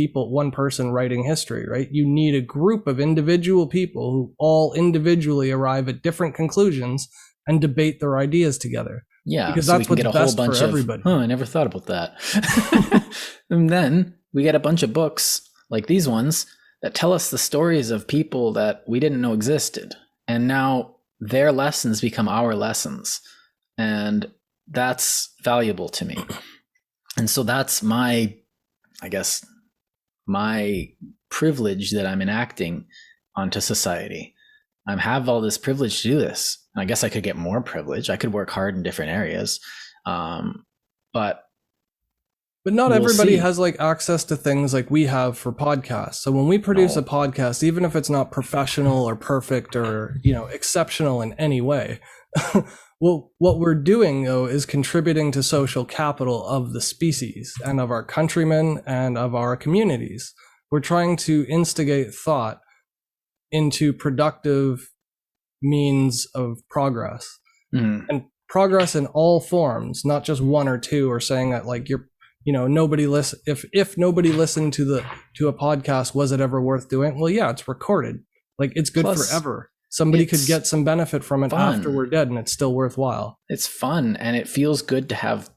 person writing history, right? You need a group of individual people who all individually arrive at different conclusions and debate their ideas together. Yeah, because so that's we can what's get a best whole bunch for of, everybody. I never thought about that. And then we get a bunch of books like these ones that tell us the stories of people that we didn't know existed. And now their lessons become our lessons. And that's valuable to me. And so that's my privilege that I'm enacting onto society. I have all this privilege to do this. I guess I could get more privilege. I could work hard in different areas. But not everybody has like access to things like we have for podcasts. So when we produce a podcast, even if it's not professional or perfect or, exceptional in any way, well, what we're doing though is contributing to social capital of the species and of our countrymen and of our communities. We're trying to instigate thought into productive means of progress, and progress in all forms, not just one or two, or saying that like nobody listen. If nobody listened to a podcast, was it ever worth doing? Well, yeah, it's recorded. Like it's good forever. Somebody could get some benefit from it after we're dead, and it's still worthwhile. It's fun, and it feels good to have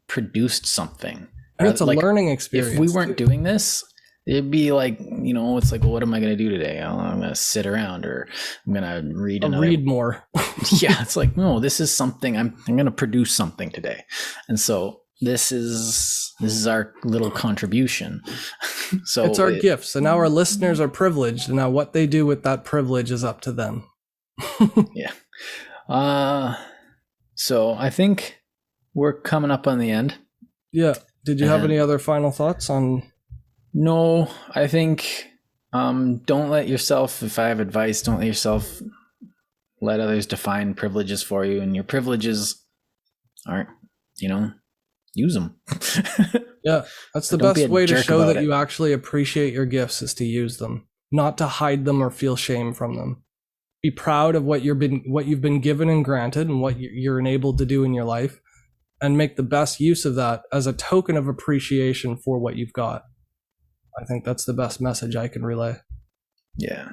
produced something. And it's a learning experience. If we weren't doing this, it'd be like, it's like, well, what am I going to do today? I'm going to sit around, or I'm going to read more. Yeah, it's like, no, this is something I'm going to produce something today. And so this is our little contribution. So it's our gift. So now our listeners are privileged, and now what they do with that privilege is up to them. Yeah. So I think we're coming up on the end. Yeah. Did you have any other final thoughts on? No, I think don't let yourself, if I have advice, don't let yourself let others define privileges for you, and your privileges aren't, use them. Yeah, that's the best way to show that you actually appreciate your gifts, is to use them, not to hide them or feel shame from them. Be proud of what you've been given and granted and what you're enabled to do in your life, and make the best use of that as a token of appreciation for what you've got. I think that's the best message I can relay. Yeah.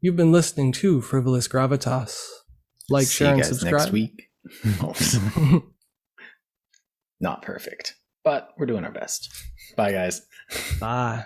You've been listening to Frivolous Gravitas. Like, share, and subscribe. See you guys next week. Not perfect, but we're doing our best. Bye, guys. Bye.